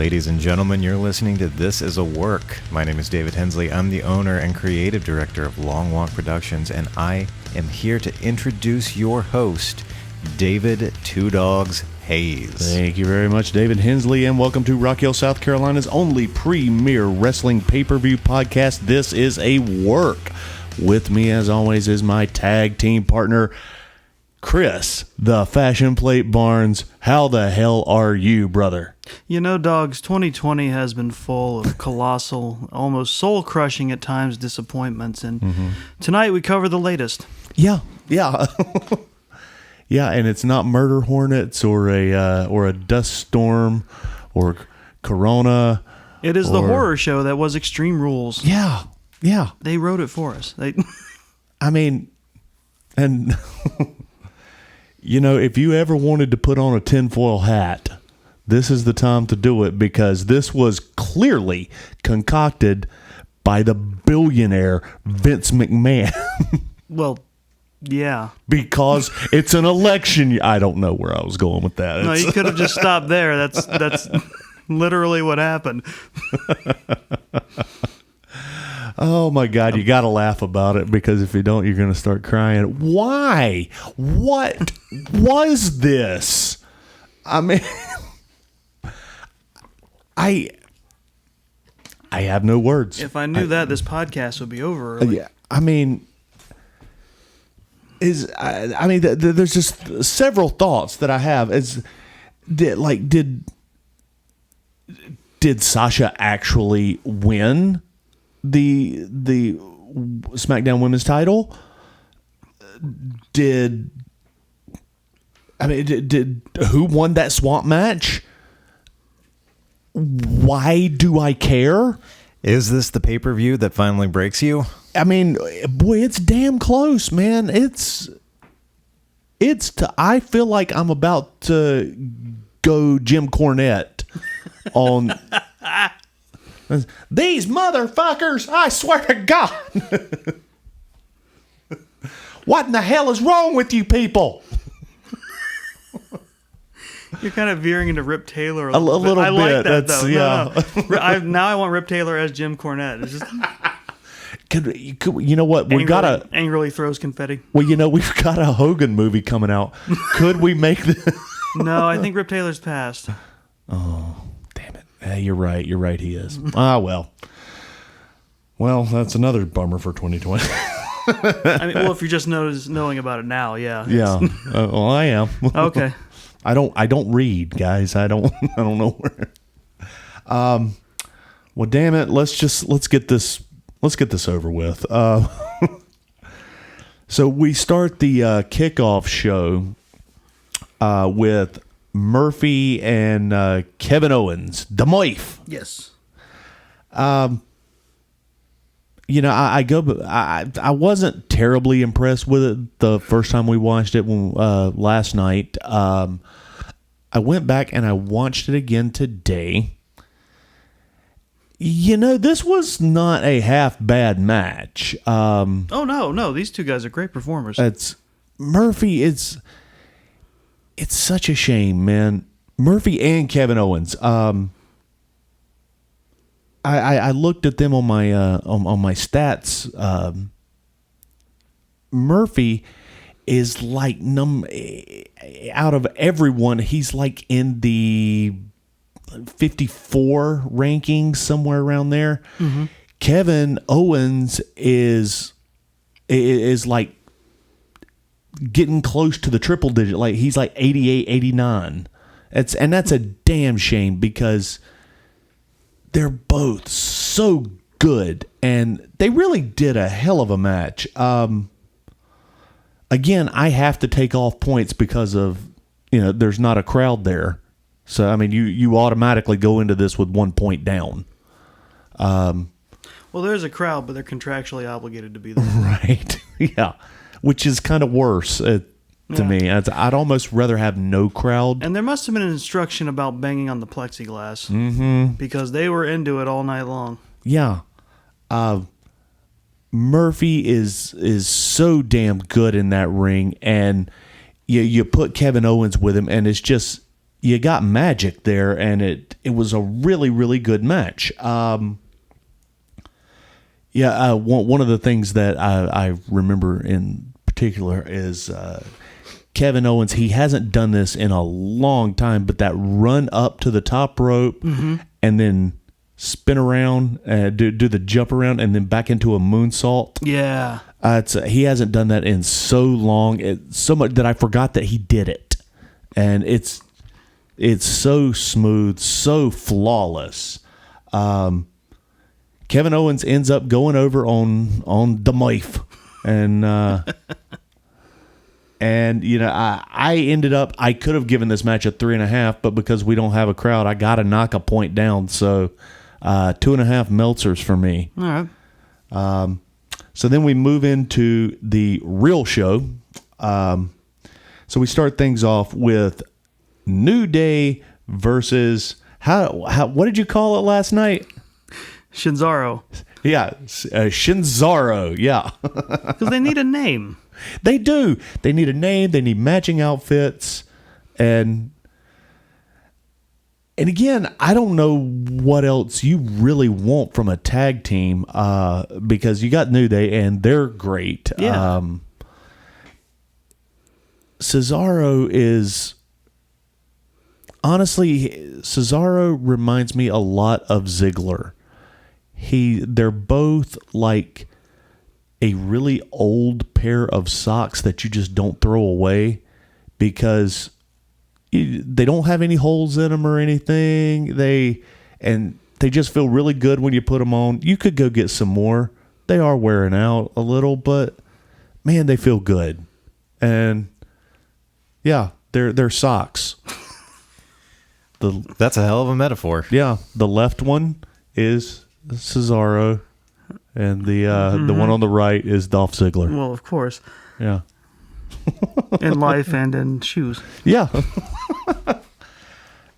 Ladies and gentlemen, you're listening to This Is a Work. My name is David Hensley. I'm the owner and creative director of Long Walk Productions, and I am here to introduce your host, David Two Doggz Hayes. Thank you very much, David Hensley, and welcome to Rock Hill, South Carolina's only premier wrestling pay-per-view podcast, This Is a Work. With me, as always, is my tag team partner, Chris, the Fashion Plate Barnes. How the hell are you, brother? You know, Doggz, 2020 has been full of colossal, almost soul-crushing at times disappointments, and tonight we cover the latest. Yeah. Yeah, and it's not murder hornets or a dust storm or Corona. It is the horror show that was Extreme Rules. Yeah. They wrote it for us. I mean, and you know, if you ever wanted to put on a tinfoil hat, this is the time to do it, because this was clearly concocted by the billionaire Vince McMahon. Well, yeah. Because it's an election. I don't know where I was going with that. No, you could have just stopped there. That's literally what happened. Oh my God, you got to laugh about it, because if you don't, you're going to start crying. Why? What was this? I mean, I have no words. If I knew that, this podcast would be over early. Yeah, I mean, there's just several thoughts that I have. Did Sasha actually win the SmackDown Women's title? Did who won that swamp match? Why do I care? Is this the pay-per-view that finally breaks you? I mean, boy, it's damn close, man. I feel like I'm about to go Jim Cornette on these motherfuckers. I swear to God. What in the hell is wrong with you people? You're kind of veering into Rip Taylor a little bit. I like that, That's, though. Yeah. No. Now I want Rip Taylor as Jim Cornette. It's just Could you know what? We gotta angrily throws confetti. Well, you know, we've got a Hogan movie coming out. Could we make this? No, I think Rip Taylor's passed. Oh, damn it. Hey, you're right. He is. Well, that's another bummer for 2020. I mean, well, if you're just knowing about it now, yeah. Yeah. Well, I am. Okay. I don't read, guys. I don't know where. Well, damn it. Let's get this over with. So we start the kickoff show with Murphy and Kevin Owens, the Moif. Yes. You know, I wasn't terribly impressed with it the first time we watched it last night. I went back and I watched it again today. You know, this was not a half bad match. Oh no, these two guys are great performers. It's Murphy. It's such a shame, man. Murphy and Kevin Owens. I looked at them on my stats. Murphy is like out of everyone, he's like in the 54 rankings, somewhere around there. Mm-hmm. Kevin Owens is like getting close to the triple digit. Like he's like 88, 89. That's a damn shame, because they're both so good, and they really did a hell of a match. Again, I have to take off points because of, there's not a crowd there. So, I mean, you automatically go into this with 1 point down. Well, there's a crowd, but they're contractually obligated to be there. Right. Yeah. Which is kind of worse to me. I'd almost rather have no crowd. And there must have been an instruction about banging on the plexiglass. Because they were into it all night long. Yeah. Murphy is so damn good in that ring, and you put Kevin Owens with him, and it's just you got magic there, and it was a really, really good match. One of the things that I remember in particular is Kevin Owens. He hasn't done this in a long time, but that run up to the top rope and then spin around, do the jump around, and then back into a moonsault. Yeah. He hasn't done that in so long, so much that I forgot that he did it. And it's so smooth, so flawless. Kevin Owens ends up going over on the mic, and I ended up, I could have given this match a 3.5, but because we don't have a crowd, I got to knock a point down. So 2.5 Meltzers for me. All right. So then we move into the real show. So we start things off with New Day versus what did you call it last night? Shinzaro. Yeah, Shinzaro. Yeah, Because they need a name. they do. They need a name. They need matching outfits, and again, I don't know what else you really want from a tag team, because you got New Day and they're great. Yeah. Cesaro is, honestly, Cesaro reminds me a lot of Ziggler. They're both like a really old pair of socks that you just don't throw away because they don't have any holes in them or anything. They just feel really good when you put them on. You could go get some more. They are wearing out a little, but man, they feel good. And yeah, they're socks. That's a hell of a metaphor. Yeah, the left one is Cesaro, and the one on the right is Dolph Ziggler. Well, of course. Yeah. In life and in shoes. Yeah.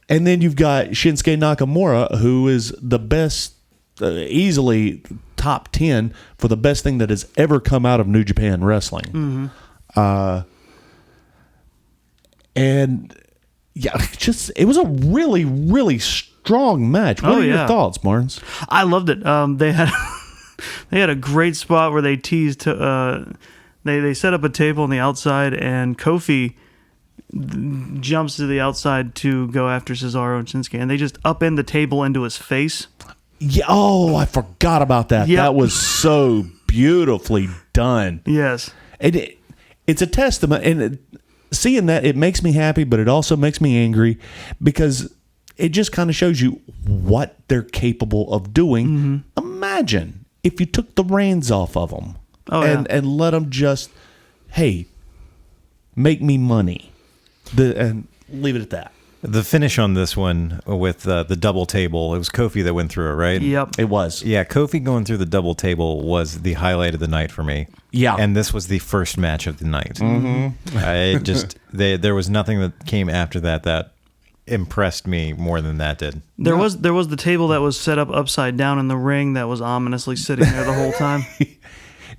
And then you've got Shinsuke Nakamura, who is the best, easily top 10 for the best thing that has ever come out of New Japan Wrestling. And yeah, it was a really, really strong match. What are your thoughts, Barnes? I loved it. They had a great spot where they teased. They set up a table on the outside, and Kofi jumps to the outside to go after Cesaro and Shinsuke, and they just upend the table into his face. Yeah. Oh, I forgot about that. Yep. That was so beautifully done. Yes. And it's a testament, and seeing that, it makes me happy, but it also makes me angry because it just kind of shows you what they're capable of doing. Imagine if you took the reins off of them and let them just, hey, make me money, and leave it at that. The finish on this one with the double table, it was Kofi that went through it, right? Yep. It was. Yeah, Kofi going through the double table was the highlight of the night for me. Yeah. And this was the first match of the night. There was nothing that came after that impressed me more than that did. There was the table that was set up upside down in the ring that was ominously sitting there the whole time.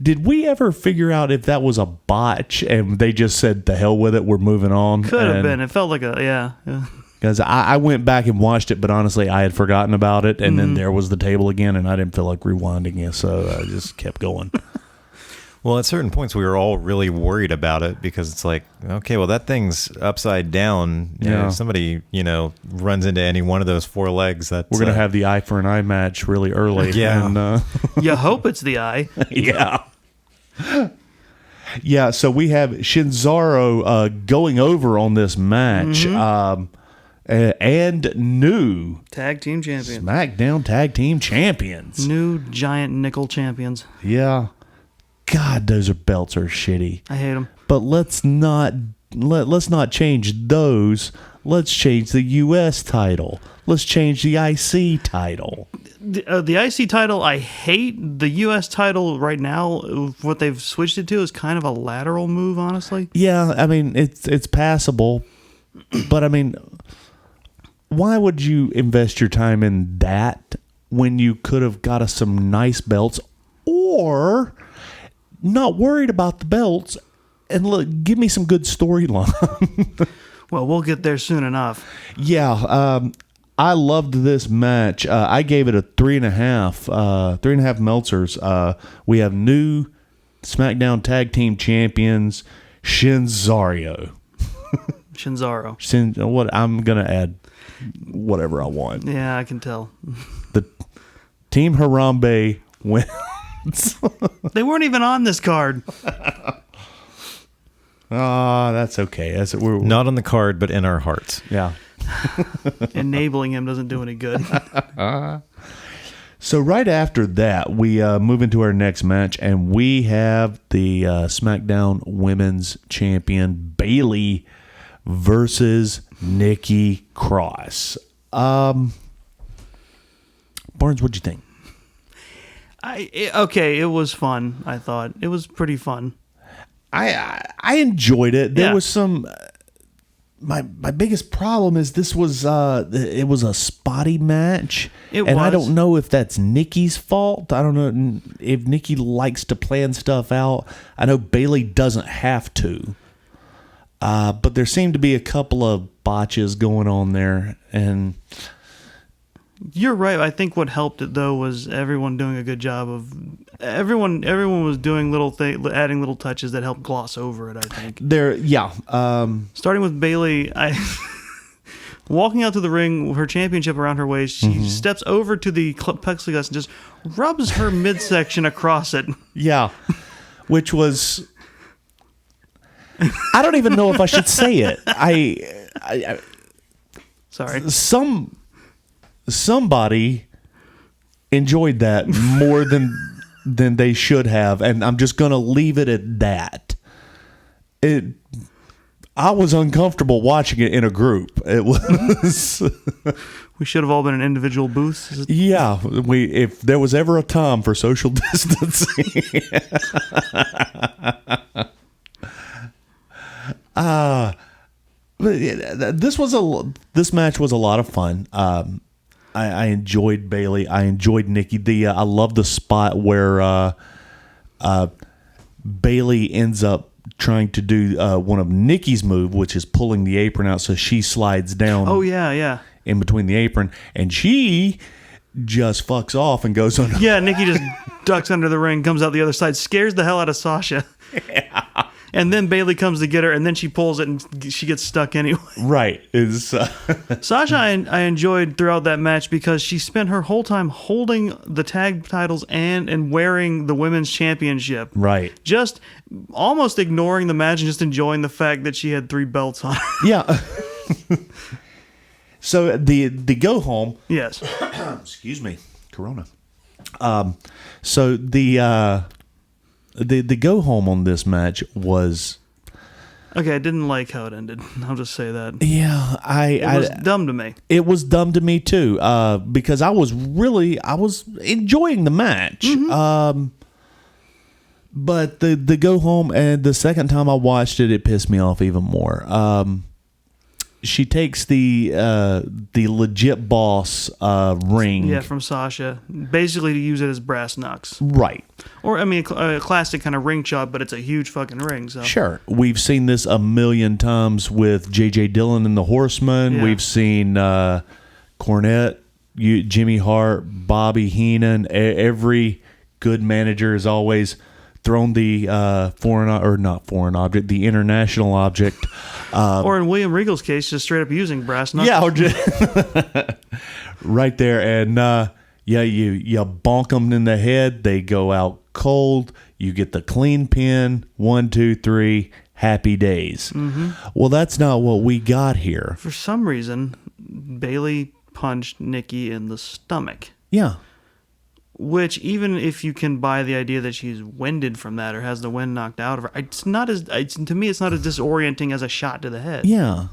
Did we ever figure out if that was a botch and they just said, the hell with it, we're moving on? Could have been. It felt like yeah. Because I went back and watched it, but honestly, I had forgotten about it. And then there was the table again, and I didn't feel like rewinding it, so I just kept going. Well, at certain points, we were all really worried about it because it's like, okay, well, that thing's upside down. You know, if somebody, runs into any one of those four legs, we're going to have the eye for an eye match really early. Yeah. And, you hope it's the eye. Yeah. Yeah, so we have Shinzaro going over on this match and new Tag team champions. SmackDown Tag Team Champions. New giant nickel champions. Yeah. God, those belts are shitty. I hate them. But let's not change those. Let's change the U.S. title. Let's change the IC title. The IC title, I hate. The U.S. title right now, what they've switched it to is kind of a lateral move, honestly. Yeah, I mean, it's passable. But, I mean, why would you invest your time in that when you could have got us some nice belts or not worried about the belts and give me some good storyline? Well, we'll get there soon enough. Yeah, I loved this match. I gave it a 3.5. 3.5 Meltzers. We have new SmackDown Tag Team Champions Shinzario. Shinzaro. I'm gonna add whatever I want. Yeah, I can tell. The Team Harambe wins. They weren't even on this card. That's okay. We're Not on the card, but in our hearts. yeah. Enabling him doesn't do any good. So right after that, we move into our next match, and we have the SmackDown Women's Champion Bayley versus Nikki Cross. Barnes, what'd you think? It was fun. I thought it was pretty fun. I enjoyed it. There Yeah. was some. My biggest problem is this was it was a spotty match, I don't know if that's Nikki's fault. I don't know if Nikki likes to plan stuff out. I know Bayley doesn't have to, but there seemed to be a couple of botches going on there, and You're right. I think what helped it though was everyone doing a good job of everyone was doing adding little touches that helped gloss over it. I think starting with Bayley, walking out to the ring with her championship around her waist, she steps over to the plexiglass and just rubs her midsection across it. Yeah, which was I don't even know if I should say it. I Sorry. Somebody enjoyed that more than they should have, and I'm just gonna leave it at that. I was uncomfortable watching it in a group. It was We should have all been in individual booths. yeah. If there was ever a time for social distancing, this match was a lot of fun. I enjoyed Bayley. I enjoyed Nikki. I love the spot where Bayley ends up trying to do one of Nikki's move, which is pulling the apron out so she slides down. Oh yeah. In between the apron, and she just fucks off and goes on. Yeah, Nikki just ducks under the ring, comes out the other side, scares the hell out of Sasha. Yeah. And then Bayley comes to get her, and then she pulls it, and she gets stuck anyway. Right. Sasha, I enjoyed throughout that match because she spent her whole time holding the tag titles and wearing the women's championship. Right. Just almost ignoring the match and just enjoying the fact that she had 3 belts on her. Yeah. So the go home. Yes. Excuse me, Corona. So the go home on this match was okay. I didn't like how it ended. I'll just say that. Yeah, it was dumb to me. It was dumb to me too, because I was enjoying the match. Mm-hmm. But the go home, and the second time I watched it, it pissed me off even more. She takes the legit boss ring. Yeah, from Sasha. Basically to use it as brass knucks. Right. Or, I mean, a classic kind of ring chop, but it's a huge fucking ring. So. Sure. We've seen this a million times with J.J. Dillon and the Horsemen. Yeah. We've seen Cornette, Jimmy Hart, Bobby Heenan. Every good manager has always thrown the the international object. Or in William Regal's case, just straight up using brass knuckles. Yeah, or just right there. And you bonk them in the head. They go out cold. You get the clean pin. 1, 2, 3. Happy days. Mm-hmm. Well, that's not what we got here. For some reason, Bayley punched Nikki in the stomach. Yeah. Which, even if you can buy the idea that she's winded from that or has the wind knocked out of her, to me, it's not as disorienting as a shot to the head. Yeah,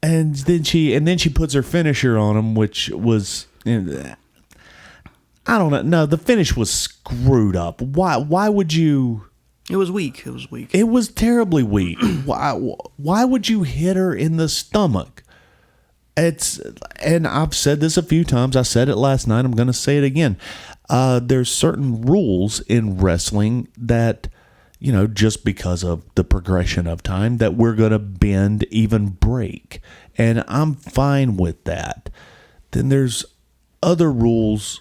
and then she puts her finisher on him, which was, I don't know. No, the finish was screwed up. Why would you? It was weak. It was terribly weak. Why would you hit her in the stomach? And I've said this a few times. I said it last night. I'm going to say it again. There's certain rules in wrestling that just because of the progression of time, that we're going to bend, even break. And I'm fine with that. Then there's other rules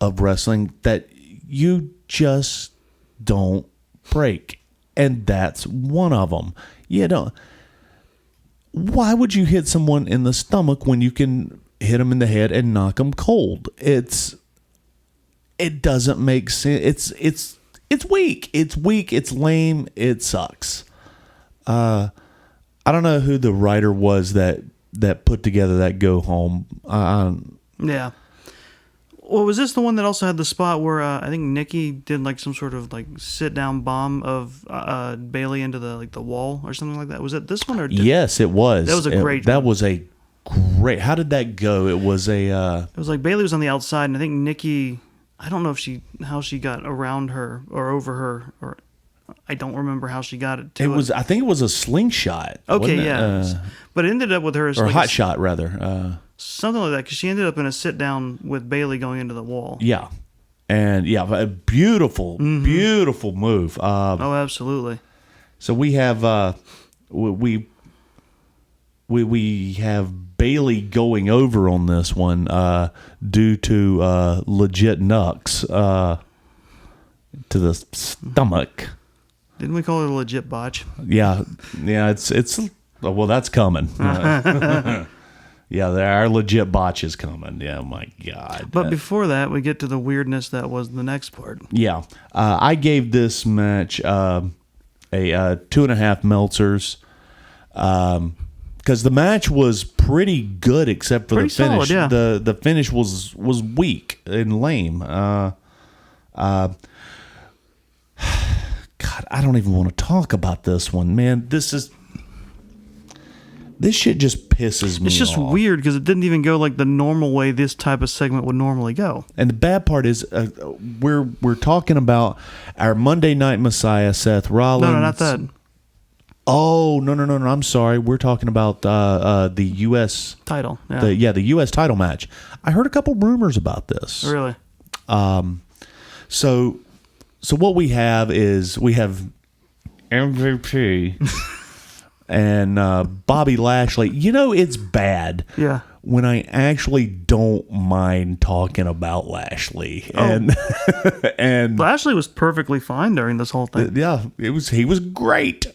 of wrestling that you just don't break. And that's one of them. Why would you hit someone in the stomach when you can hit them in the head and knock them cold? It doesn't make sense. It's weak. It's weak. It's lame. It sucks. I don't know who the writer was that put together that go home. Yeah. Well, was this the one that also had the spot where I think Nikki did like some sort of like sit down bomb of Bailey into the wall or something like that? Was it this one or? Yes, it was. That was a great. That was a great. How did that go? It was a. It was like Bailey was on the outside, and I think Nikki. I don't know how she got around her or over her, or I don't remember how she got it. I think it was a slingshot. Okay, yeah, but it ended up with her or like a hot shot rather. Something like that, because she ended up in a sit down with Bailey going into the wall. Yeah, and a beautiful move. Oh, absolutely. So we have we have Bailey going over on this one due to legit knucks to the stomach. Didn't we call it a legit botch? Yeah. It's well, that's coming. Yeah, our legit botch is coming. Yeah, my God. But before that, we get to the weirdness that was the next part. Yeah. I gave this match a 2.5 Meltzers. Because the match was pretty good except for the finish. Solid, yeah. The finish was weak and lame. God, I don't even want to talk about this one, man. This shit just pisses me off. It's just weird because it didn't even go like the normal way this type of segment would normally go. And the bad part is we're talking about our Monday Night Messiah, Seth Rollins. No, not that. Oh, no. I'm sorry. We're talking about the U.S. title. Yeah. The U.S. title match. I heard a couple rumors about this. Really? So what we have MVP and Bobby Lashley. It's bad. Yeah. When I actually don't mind talking about Lashley. Oh. And Lashley was perfectly fine during this whole thing. Yeah, he was great.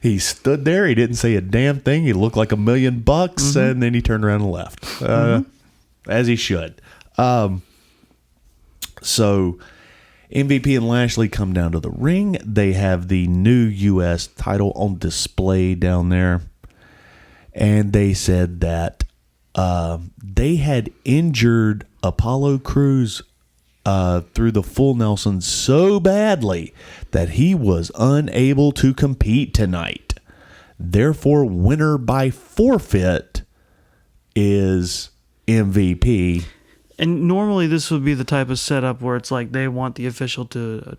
He stood there. He didn't say a damn thing. He looked like $1 million, and then he turned around and left, as he should. So MVP and Lashley come down to the ring. They have the new U.S. title on display down there, and they said that they had injured Apollo Crews through the full Nelson so badly that he was unable to compete tonight. Therefore, winner by forfeit is MVP. And normally this would be the type of setup where it's like they want the official to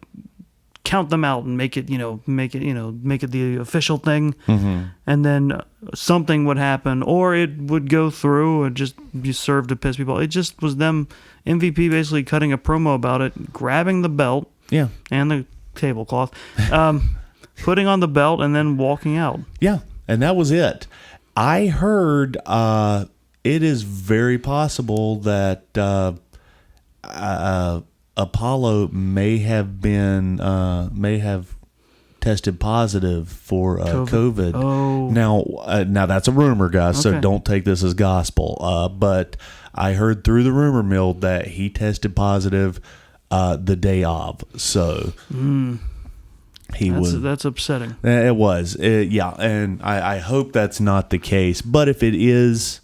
count them out and make it the official thing. Mm-hmm. And then something would happen, or it would go through and just be served to piss people. It just was them, MVP basically cutting a promo about it, grabbing the belt and the tablecloth, putting on the belt, and then walking out. Yeah, and that was it. I heard it is very possible that Apollo may have tested positive for COVID. Oh. Now that's a rumor, guys, so don't take this as gospel. But I heard through the rumor mill that he tested positive the day of. So that's upsetting. It was, and I hope that's not the case. But if it is,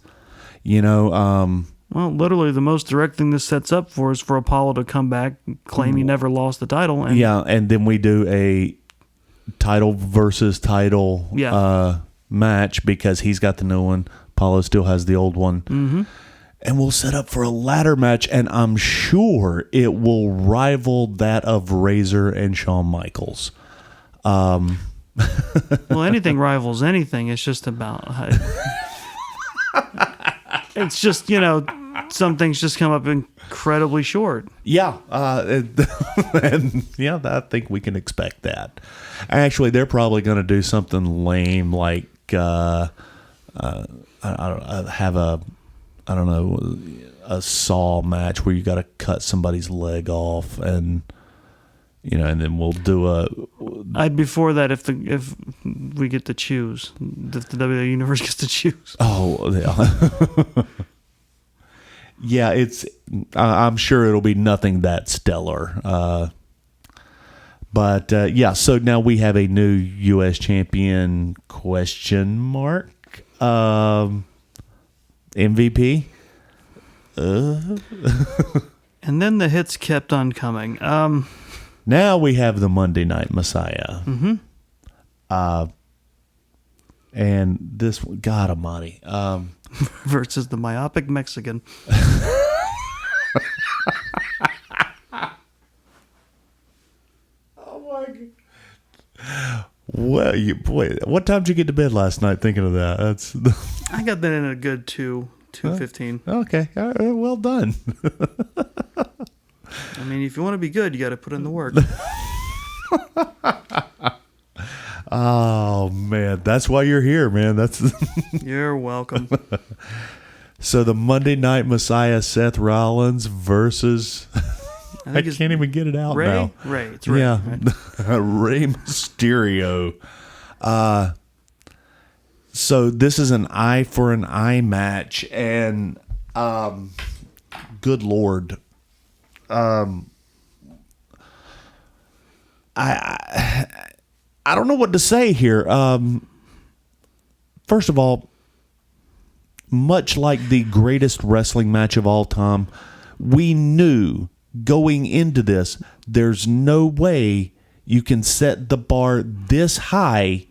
well, literally the most direct thing this sets up for is for Apollo to come back, claim he never lost the title. And then we do a title versus title match because he's got the new one. Apollo still has the old one. Mm-hmm. And we'll set up for a ladder match, and I'm sure it will rival that of Razor and Shawn Michaels. Well, anything rivals anything. It's just about... It's just, some things just come up incredibly short. Yeah, and yeah, I think we can expect that. Actually, they're probably going to do something lame like have a saw match where you got to cut somebody's leg off, and and then we'll do I'd be for that if we get to choose, if the WWE Universe gets to choose. Oh, yeah. Yeah, I'm sure it'll be nothing that stellar. But yeah, so now we have a new U.S. champion ? MVP. And then the hits kept on coming. Now we have the Monday Night Messiah. Mm-hmm. And this, God Almighty. Versus the myopic Mexican. Oh my God. Well, what time did you get to bed last night thinking of that? I got that in a good 2:15. Okay. All right, well done. I mean, if you want to be good, you got to put in the work. Oh man, that's why you're here, man. You're welcome. So the Monday Night Messiah, Seth Rollins versus I can't even get it out Ray? now. Ray, it's Ray. Yeah, right? Rey Mysterio. So this is an eye for an eye match, and good Lord, I don't know what to say here. First of all, much like the greatest wrestling match of all time, we knew going into this, there's no way you can set the bar this high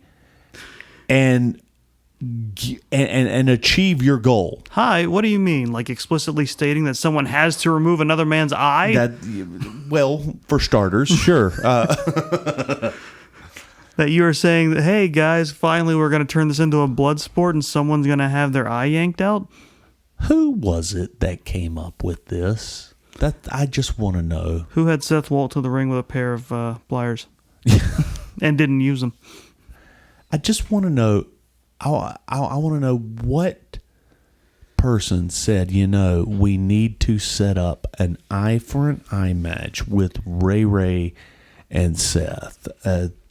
and achieve your goal. Hi, what do you mean? Like explicitly stating that someone has to remove another man's eye? Well, for starters, sure. That you are saying that, hey guys, finally we're going to turn this into a blood sport and someone's going to have their eye yanked out? Who was it that came up with this? That I just want to know. Who had Seth walk to the ring with a pair of pliers and didn't use them? I just want to know. I want to know what person said, we need to set up an eye for an eye match with Ray and Seth.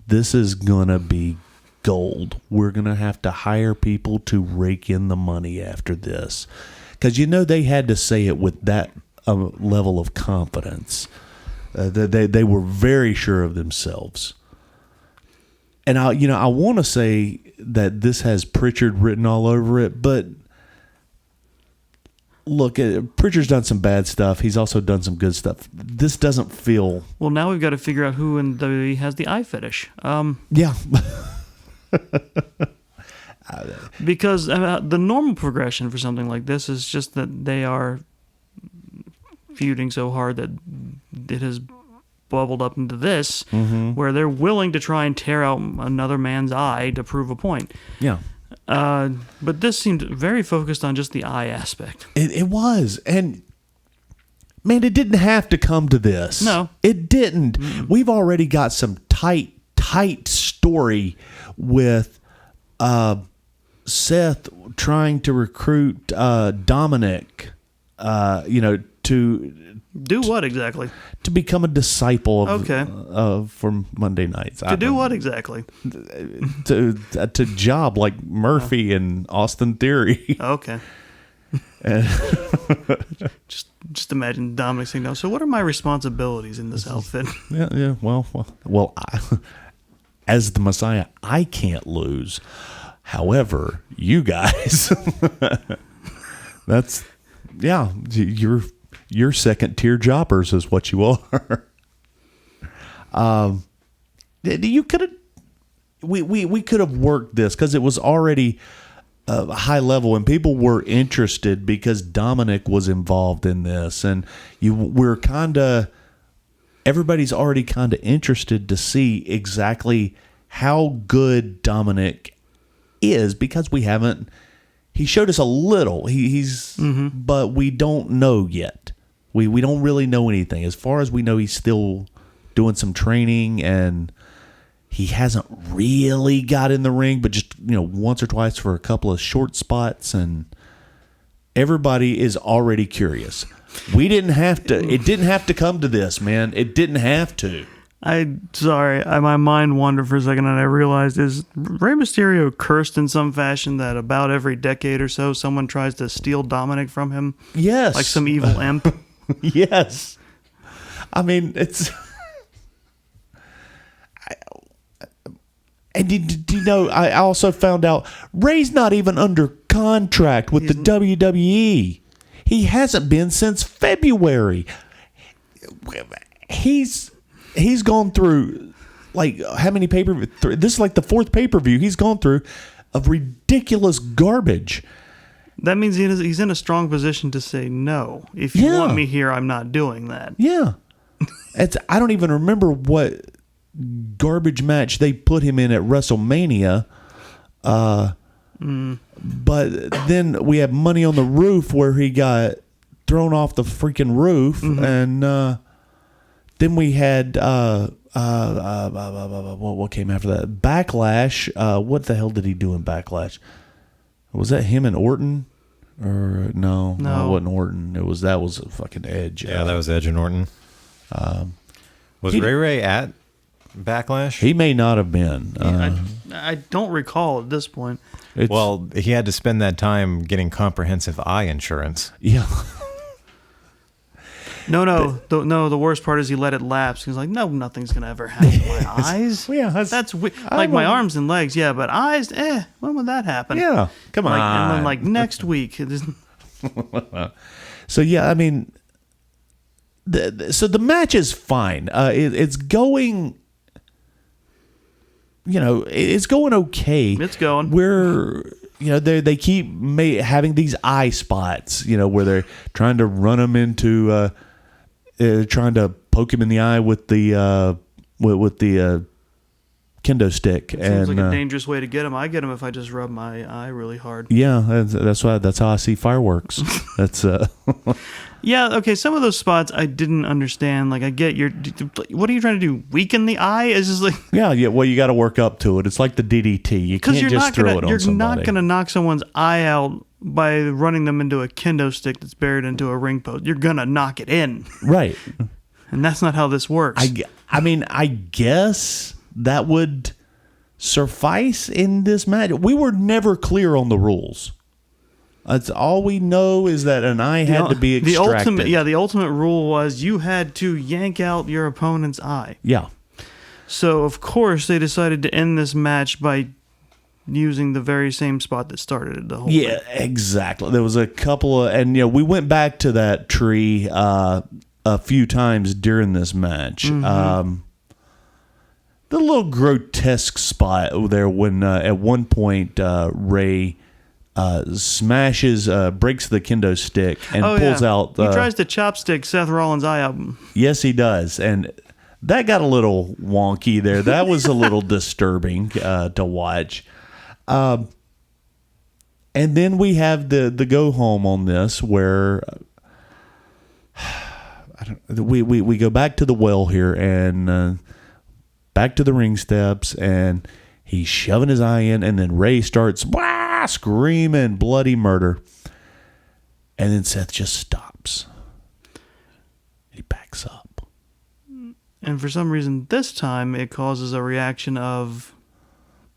This is going to be gold. We're going to have to hire people to rake in the money after this. Because they had to say it with that level of confidence. They were very sure of themselves. And I want to say that this has Pritchard written all over it, but look, Pritchard's done some bad stuff. He's also done some good stuff. This doesn't feel... Well, now we've got to figure out who in WWE has the eye fetish. Yeah. Because the normal progression for something like this is just that they are feuding so hard that it has bubbled up into this, where they're willing to try and tear out another man's eye to prove a point. Yeah. But this seemed very focused on just the eye aspect. It was. And, man, it didn't have to come to this. No. It didn't. Mm-mm. We've already got some tight story with Seth trying to recruit Dominic, to... Do what exactly? To become a disciple of from Monday nights. To do what exactly? To job like Murphy and Austin Theory. Okay. just imagine Dominic saying, "No, so what are my responsibilities in this outfit?" Yeah. Well, as the Messiah, I can't lose. However, you guys, you're second tier jobbers is what you are. You could have, we could have worked this because it was already high level and people were interested because Dominic was involved in this, and everybody's already kind of interested to see exactly how good Dominic is because he showed us a little. But we don't know yet. We don't really know anything. As far as we know, he's still doing some training, and he hasn't really got in the ring, but just once or twice for a couple of short spots, and everybody is already curious. We didn't have to. It didn't have to come to this, man. It didn't have to. My mind wandered for a second, and I realized, is Rey Mysterio cursed in some fashion that about every decade or so someone tries to steal Dominic from him? Yes. Like some evil imp? Yes. I mean, it's... And did you know, I also found out Ray's not even under contract with the WWE. He hasn't been since February. He's gone through, like, how many pay-per-view? This is like the fourth pay-per-view he's gone through of ridiculous garbage. That means he's in a strong position to say no. If you want me here, I'm not doing that. Yeah. I don't even remember what garbage match they put him in at WrestleMania. But then we have Money on the Roof where he got thrown off the freaking roof. And then we had what came after that? Backlash. What the hell did he do in Backlash? Was that him and Orton? Or no, it wasn't Orton. That was a fucking Edge. Yeah, that was Edge and Orton. Was Ray at Backlash? He may not have been. I don't recall at this point. Well, he had to spend that time getting comprehensive eye insurance. Yeah. The worst part is he let it lapse. He's like, no, nothing's gonna ever happen to my eyes. Yeah, that's like my arms and legs. Yeah, but eyes, when would that happen? Yeah, come on. And then like next week. So yeah, I mean, so the match is fine. It's going. It's going okay. It's going. They keep having these eye spots. Where they're trying to run him into. Trying to poke him in the eye with the kendo stick. Seems like a dangerous way to get him. I get him if I just rub my eye really hard. Yeah, that's how I see fireworks. That's yeah. Okay, some of those spots I didn't understand. Like, I get what are you trying to do? Weaken the eye? It's just like yeah. Well, you got to work up to it. It's like the DDT. You can't just throw it on somebody. You're not gonna knock someone's eye out by running them into a kendo stick that's buried into a ring post. You're gonna knock it in, right? And that's not how this works. I mean, I guess that would suffice in this match. We were never clear on the rules. That's all we know is that an eye had to be extracted. The ultimate rule was you had to yank out your opponent's eye. Yeah. So, of course, they decided to end this match by using the very same spot that started the whole thing. Yeah, exactly. There was a couple of... And, we went back to that tree a few times during this match. The little grotesque spot there when at one point Ray smashes, breaks the kendo stick and pulls out... he tries to chopstick Seth Rollins' eye out. Yes, he does. And that got a little wonky there. That was a little disturbing to watch. And then we have the go home on this where... We go back to the well here and back to the ring steps, and he's shoving his eye in, and then Ray starts screaming bloody murder, and then Seth just stops. He backs up, and for some reason this time it causes a reaction of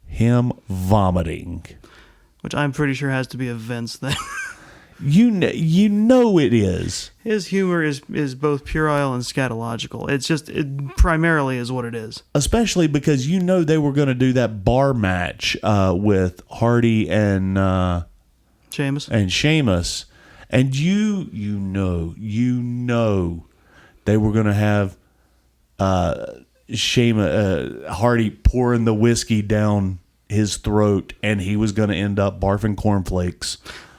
him vomiting, which I'm pretty sure has to be a Vince thing. You know it is. His humor is both puerile and scatological. It primarily is what it is. Especially because they were going to do that bar match with Hardy and Sheamus. And you know they were going to have Hardy pouring the whiskey down his throat, and he was going to end up barfing cornflakes.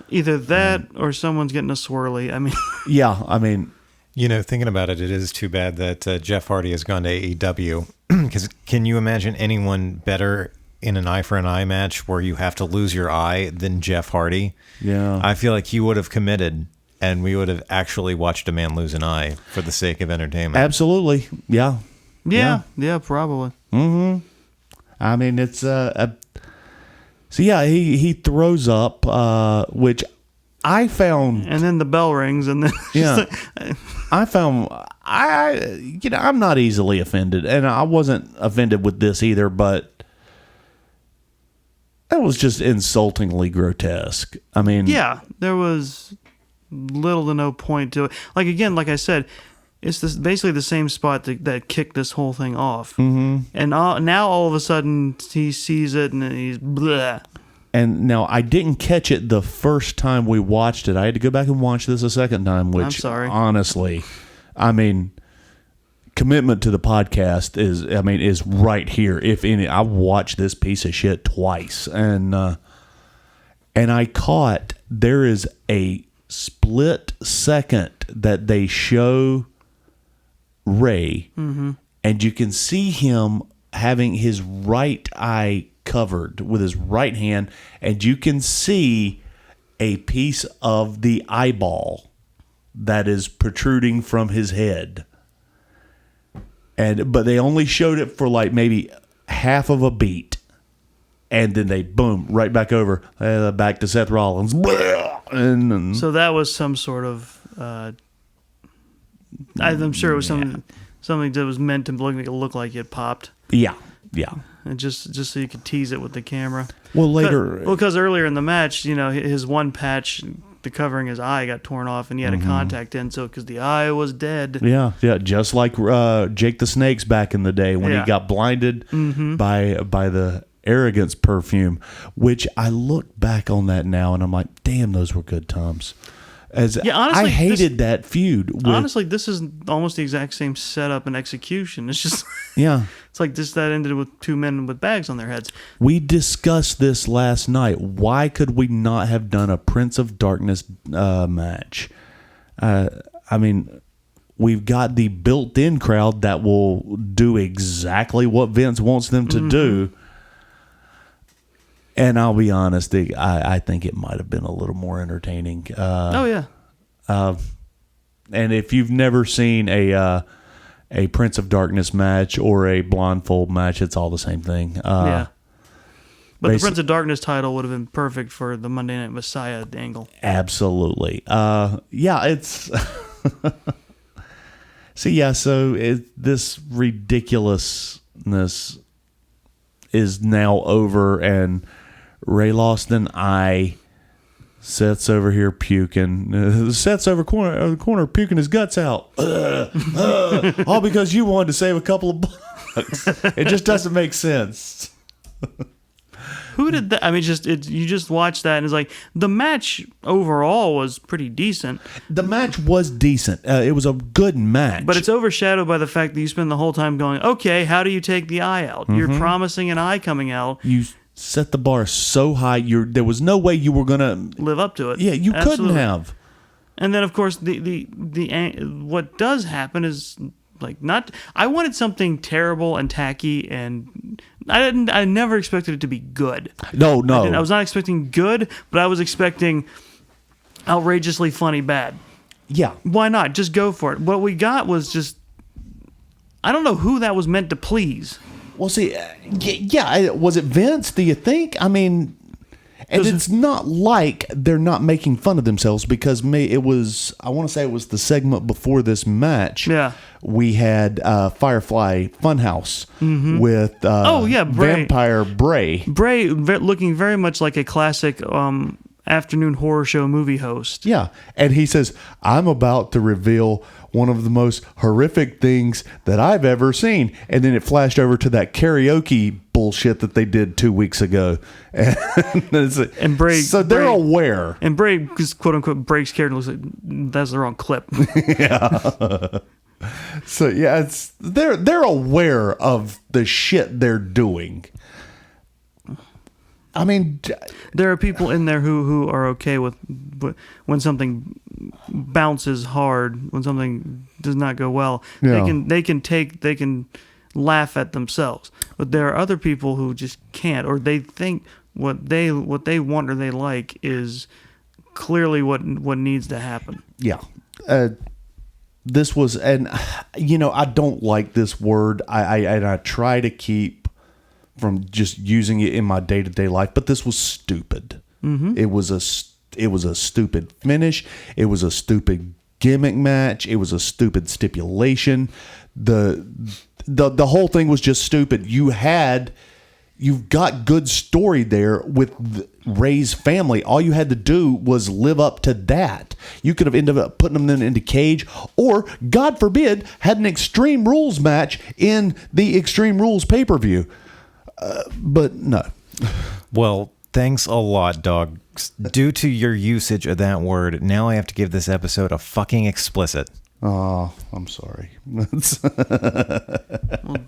Either that or someone's getting a swirly. I mean... Yeah, I mean... thinking about it, it is too bad that Jeff Hardy has gone to AEW. Because can you imagine anyone better in an eye for an eye match where you have to lose your eye than Jeff Hardy. Yeah. I feel like he would have committed, and we would have actually watched a man lose an eye for the sake of entertainment. Absolutely. Yeah. Yeah, probably. I mean, it's so yeah, he throws up, which I found, And then the bell rings, and then yeah, I found, I'm not easily offended, and I wasn't offended with this either, but that was just insultingly grotesque. I mean, yeah, there was little to no point to it. Like again, like I said, it's basically the same spot that kicked this whole thing off. Mm-hmm. And now all of a sudden he sees it and he's bleh. And now I didn't catch it the first time we watched it. I had to go back and watch this a second time, which I'm sorry. Honestly, I mean, commitment to the podcast is right here. If any, I watched this piece of shit twice, and I caught there is a split second that they show Ray, and you can see him having his right eye covered with his right hand, and you can see a piece of the eyeball that is protruding from his head. But they only showed it for like maybe half of a beat, and then they boom right back over, back to Seth Rollins, and So that was some sort of. I'm sure it was something that was meant to look like it popped. yeah. And just so you could tease it with the camera. Well, later, because earlier in the match, his one patch, the covering his eye, got torn off, and he had a contact in, so because the eye was dead. yeah, just like Jake the Snake's back in the day when he got blinded by the Arrogance perfume, which I look back on that now and I'm like, damn, those were good times. Honestly, I hated that feud. Honestly, this is almost the exact same setup and execution. It's just it's like that ended with two men with bags on their heads. We discussed this last night. Why could we not have done a Prince of Darkness match? I mean, we've got the built-in crowd that will do exactly what Vince wants them to do. And I'll be honest, I think it might have been a little more entertaining. And if you've never seen a Prince of Darkness match or a Blindfold match, it's all the same thing. But the Prince of Darkness title would have been perfect for the Monday Night Messiah angle. Absolutely. It's... So this ridiculousness is now over, and Ray lost an eye. Seth's over here puking. Seth's over the corner puking his guts out. All because you wanted to save a couple of bucks. It just doesn't make sense. Who did that? I mean, you just watch that and it's like the match overall was pretty decent. The match was decent. It was a good match. But it's overshadowed by the fact that you spend the whole time going, okay, how do you take the eye out? You're promising an eye coming out. You set the bar so high. There was no way you were gonna live up to it. Yeah, you Absolutely. couldn't have. And then of course the what does happen is like not. I wanted something terrible and tacky, and I never expected it to be good. No. I was not expecting good, but I was expecting outrageously funny bad. Yeah. Why not? Just go for it. What we got was just, I don't know who that was meant to please. Well, see, was it Vince, do you think? I mean, and it's not like they're not making fun of themselves, because I want to say it was the segment before this match. Yeah. We had Firefly Funhouse with Bray. Vampire Bray. Bray looking very much like a classic afternoon horror show movie host. Yeah, and he says, I'm about to reveal one of the most horrific things that I've ever seen. And then it flashed over to that karaoke bullshit that they did 2 weeks ago. And Bray... So they're aware. And Bray, because quote-unquote, Bray's scared and looks like, that's the wrong clip. Yeah. So, yeah, they're aware of the shit they're doing. I mean, there are people in there who are okay with when something bounces hard, when something does not go well. Yeah. They can laugh at themselves. But there are other people who just can't, or they think what they want or they like is clearly what needs to happen. Yeah. This was, and I don't like this word. I try to keep from just using it in my day-to-day life, but this was stupid. Mm-hmm. It was a stupid finish. It was a stupid gimmick match. It was a stupid stipulation. The whole thing was just stupid. You've got good story there with Ray's family. All you had to do was live up to that. You could have ended up putting them into cage, or God forbid, had an Extreme Rules match in the Extreme Rules pay-per-view. But no. Well, thanks a lot, Doggz. Due to your usage of that word, now I have to give this episode a fucking explicit. Oh, I'm sorry. Well,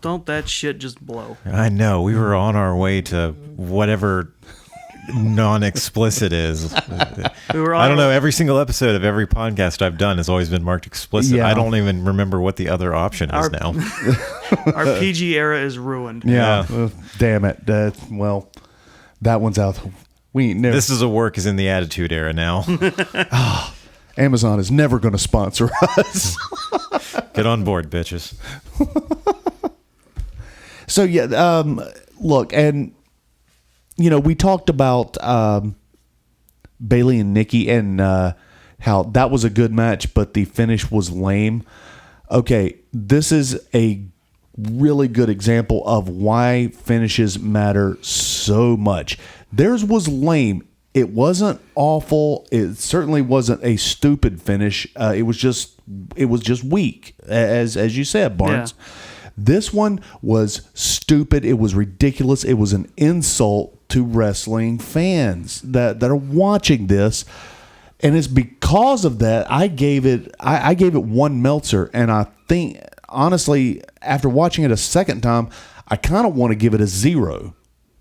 don't that shit just blow. I know. We were on our way to whatever non-explicit is. I don't know. Every single episode of every podcast I've done has always been marked explicit. Yeah. I don't even remember what the other option is now. Our PG era is ruined. Yeah. Damn it. Well, that one's out. We ain't never. This is a work is in the attitude era now. Amazon is never going to sponsor us. Get on board, bitches. So, yeah, look, and, we talked about Bailey and Nikki and how that was a good match, but the finish was lame. Okay, this is a really good example of why finishes matter so much. Theirs was lame. It wasn't awful. It certainly wasn't a stupid finish. It was just weak, as you said, Barnes. Yeah. This one was stupid. It was ridiculous. It was an insult to wrestling fans that are watching this, and it's because of that I gave it one Meltzer, and I think honestly after watching it a second time, I kind of want to give it a 0,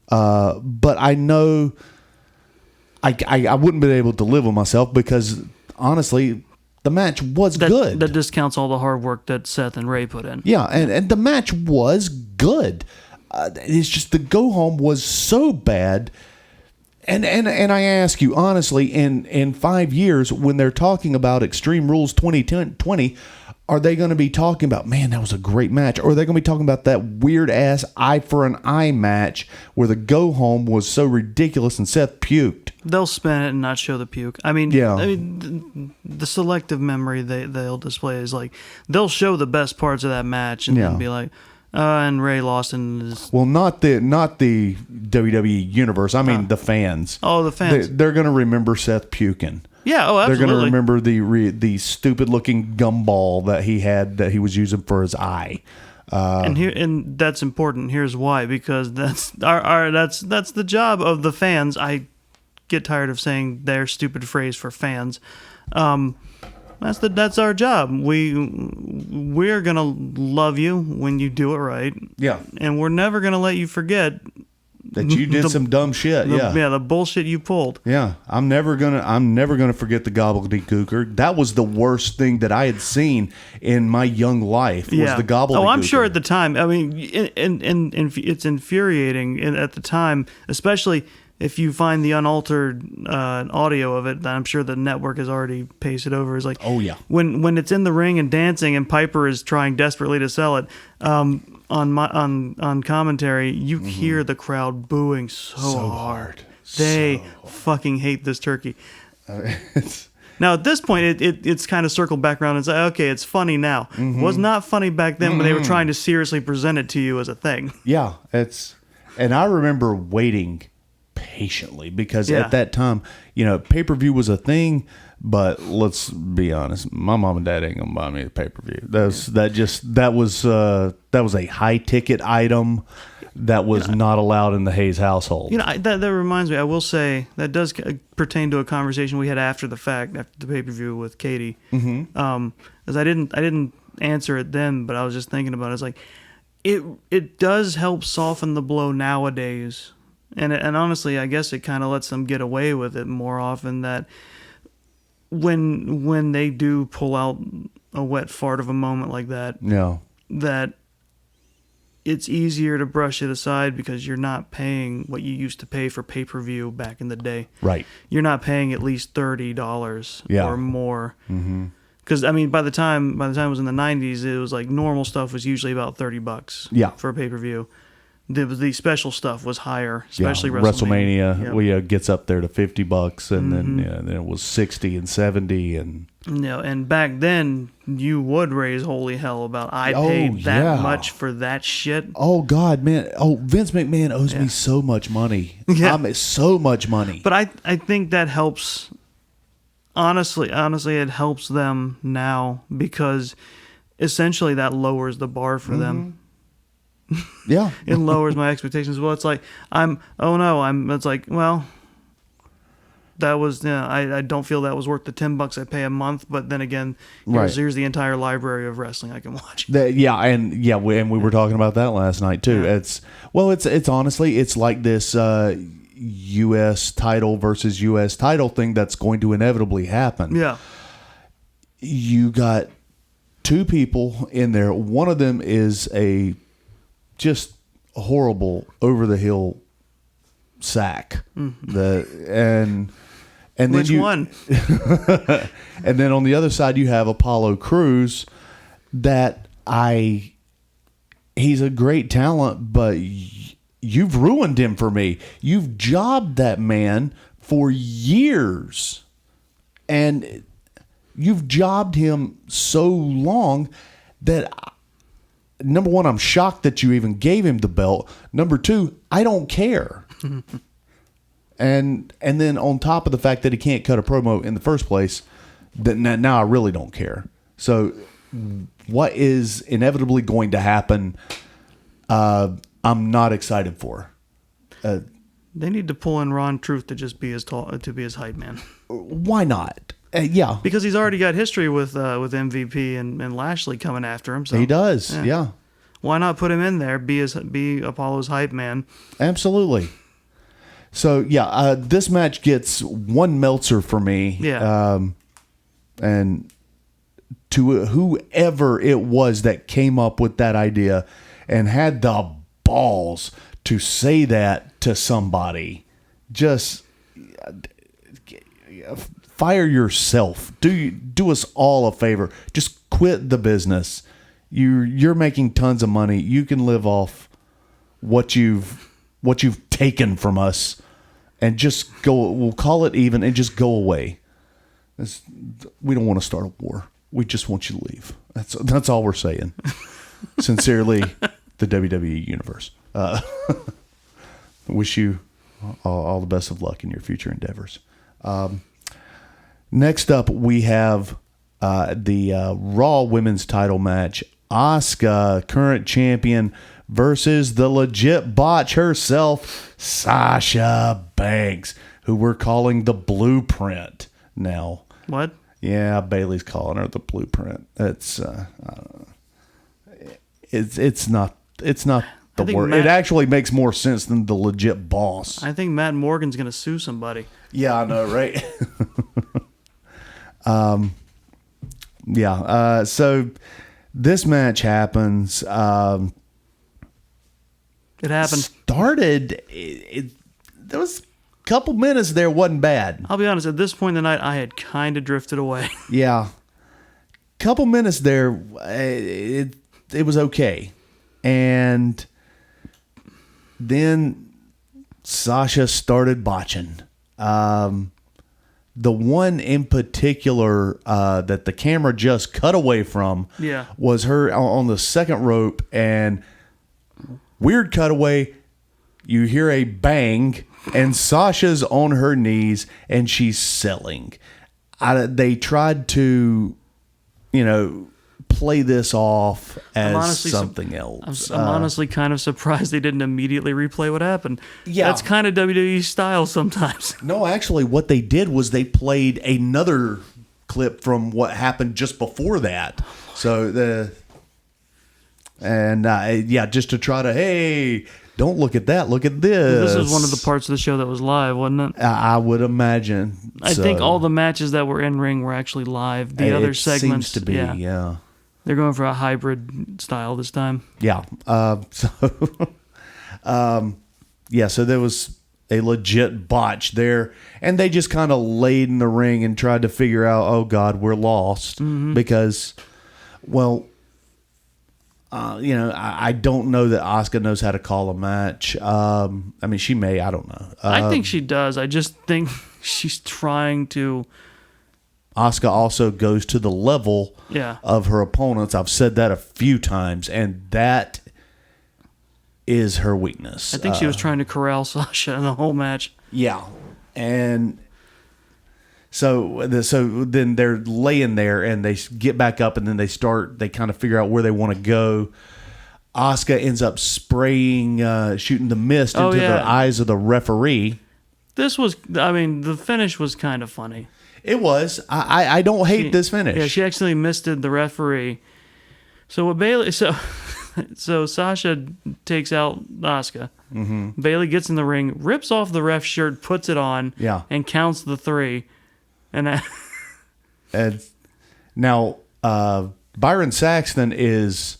but I know. I wouldn't be able to live with myself because, honestly, the match was good. That discounts all the hard work that Seth and Ray put in. Yeah, and the match was good. It's just the go-home was so bad. And I ask you, honestly, in 5 years, when they're talking about Extreme Rules 2020, are they going to be talking about, man, that was a great match? Or are they going to be talking about that weird-ass eye for an eye match where the go-home was so ridiculous and Seth puked? They'll spin it and not show the puke. I mean, the selective memory they'll display is like, they'll show the best parts of that match and then be like, and Ray lost in this. Well, not the WWE universe. I mean, the fans. Oh, the fans. They're going to remember Seth puking. Yeah, oh, absolutely. They're going to remember the stupid-looking gumball that he had that he was using for his eye. And that's important. Here's why: because that's that's the job of the fans. I get tired of saying their stupid phrase for fans. That's our job. We're gonna love you when you do it right. Yeah, and we're never gonna let you forget that you did some dumb shit. The bullshit you pulled. Yeah, I'm never gonna forget the gobbledygooker. That was the worst thing that I had seen in my young life. Was the gobbledygooker. Oh, I'm sure at the time. I mean, and it's infuriating at the time, especially if you find the unaltered audio of it. That I'm sure the network has already pasted over. Is like, oh yeah, when it's in the ring and dancing, and Piper is trying desperately to sell it. On commentary, you hear the crowd booing so hard. They fucking hate this turkey. Now at this point, it's kind of circled back around and say, okay, it's funny now. It was not funny back then, but they were trying to seriously present it to you as a thing. Yeah, and I remember waiting patiently because at that time, pay-per-view was a thing. But let's be honest, my mom and dad ain't gonna buy me a pay-per-view. That was a high ticket item that was not allowed in the Hayes household. That reminds me. I will say that does pertain to a conversation we had after the fact, after the pay-per-view with Katie. As I didn't answer it then, but I was just thinking about it. It's like it does help soften the blow nowadays, and honestly, I guess it kind of lets them get away with it more often. That when they do pull out a wet fart of a moment like that, that it's easier to brush it aside because you're not paying what you used to pay for pay-per-view back in the day. Right. You're not paying at least $30 Yeah. or more. Because I mean, by the time it was in the 90s, it was like normal stuff was usually about $30 Yeah. for a pay-per-view. The special stuff was higher, especially yeah. WrestleMania. Yep. Gets up there to $50, and then it was 60 and 70, and And back then you would raise holy hell about I paid that much for that shit. oh god, man, Vince McMahon owes me so much money. Yeah. So much money. But I think that helps. Honestly, it helps them now because essentially that lowers the bar for them. Yeah, It lowers my expectations. Well, it's like it's like, well, that was, I don't feel that was worth the $10 I pay a month. But then again, here's the entire library of wrestling I can watch. We were talking about that last night too. Yeah. It's honestly, it's like this U.S. title versus U.S. title thing that's going to inevitably happen. Yeah. You got two people in there. One of them is a just horrible over the hill sack. And then Which one? And then on the other side you have Apollo Crews that he's a great talent, but you've ruined him for me. You've jobbed that man for years, and you've jobbed him so long that, number one, I'm shocked that you even gave him the belt. Number two, I don't care. and then on top of the fact that he can't cut a promo in the first place, that now I really don't care. So what is inevitably going to happen, I'm not excited for. They need to pull in Ron Truth to just be his hype man. Why not? Yeah, Because he's already got history with MVP and Lashley coming after him. So he does. Yeah. Why not put him in there? Be Apollo's hype man. Absolutely. So yeah, this match gets one Meltzer for me. Yeah. And to whoever it was that came up with that idea and had the balls to say that to somebody, just fire yourself. Do us all a favor. Just quit the business. You're making tons of money. You can live off what you've taken from us, and just go. We'll call it even, and just go away. We don't want to start a war. We just want you to leave. That's all we're saying. Sincerely, the WWE Universe. Wish you all the best of luck in your future endeavors. Next up, we have the Raw Women's Title match. Asuka, current champion, versus the legit botch herself, Sasha Banks, who we're calling the Blueprint now. What? Yeah, Bailey's calling her the Blueprint. It's not the word. It actually makes more sense than the legit boss. I think Matt Morgan's going to sue somebody. Yeah, I know, right? So this match happens. It happened. Started. There was a couple minutes there wasn't bad. I'll be honest. At this point in the night, I had kind of drifted away. Yeah, couple minutes there. It was okay, and then Sasha started botching. The one in particular that the camera just cut away from was her on the second rope, and weird cutaway, you hear a bang, and Sasha's on her knees, and she's selling. They tried to, play this off as something else. I'm honestly kind of surprised they didn't immediately replay what happened. Yeah. That's kind of WWE style sometimes. No, actually, what they did was they played another clip from what happened just before that. So just to try to, hey, don't look at that, look at this. This is one of the parts of the show that was live, wasn't it? I would imagine. I think all the matches that were in ring were actually live. The other segments seems to be, yeah. They're going for a hybrid style this time. Yeah. So there was a legit botch there, and they just kind of laid in the ring and tried to figure out, oh God, we're lost because, well, I don't know that Asuka knows how to call a match. I mean, she may, I don't know. I think she does. I just think she's trying to. Asuka also goes to the level of her opponents. I've said that a few times, and that is her weakness. I think she was trying to corral Sasha in the whole match. Yeah, and so then they're laying there, and they get back up, and then they kind of figure out where they want to go. Asuka ends up spraying, shooting the mist into the eyes of the referee. The finish was kind of funny. It was. I don't hate this finish. Yeah, she actually misted the referee. So what Bailey? So Sasha takes out Asuka. Mm-hmm. Bailey gets in the ring, rips off the ref shirt, puts it on, and counts the 3. And now Byron Saxton is.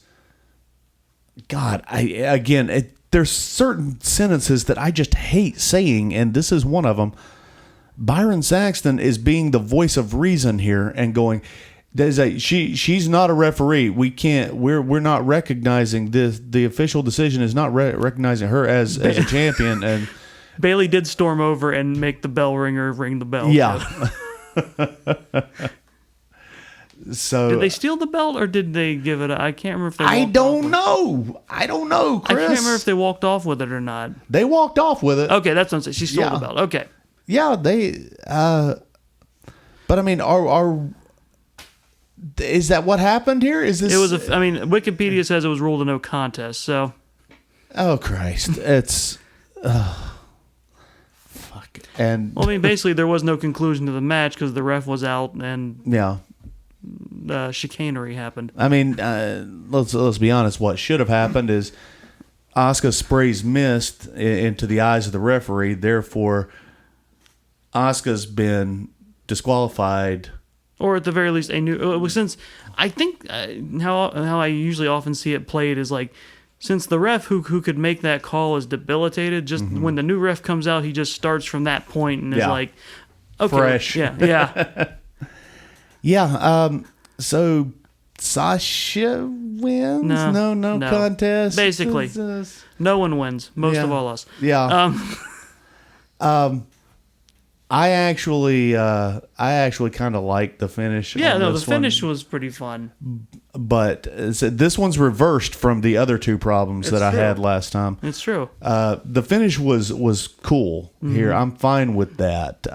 God, there's certain sentences that I just hate saying, and this is one of them. Byron Saxton is being the voice of reason here and going, she's not a referee. We're not recognizing this. The official decision is not recognizing her as a champion. And Bailey did storm over and make the bell ringer ring the bell. Yeah. So did they steal the belt or did they give it? I can't remember if they. I don't know, Chris. I can't remember if they walked off with it or not. They walked off with it. Okay, that's what I'm saying. She stole the belt. Okay. Yeah, they. But I mean, is that what happened here? Is this? It was Wikipedia says it was ruled a no contest. So. Oh Christ! It's. Fuck. And. Well, I mean, basically, there was no conclusion to the match because the ref was out and. Yeah. Chicanery happened. I mean, let's be honest. What should have happened is Asuka sprays mist into the eyes of the referee. Therefore, Asuka's been disqualified, or at the very least, a new. Since I think how I usually often see it played is like, since the ref who could make that call is debilitated, just when the new ref comes out, he just starts from that point and is like, okay, fresh, yeah. Yeah. So Sasha wins. No contest. Basically, no one wins. Most of all us. Yeah. I actually kind of like the finish. Yeah, the finish was pretty fun. But this one's reversed from the other two problems I had last time. It's true. The finish was cool here. I'm fine with that.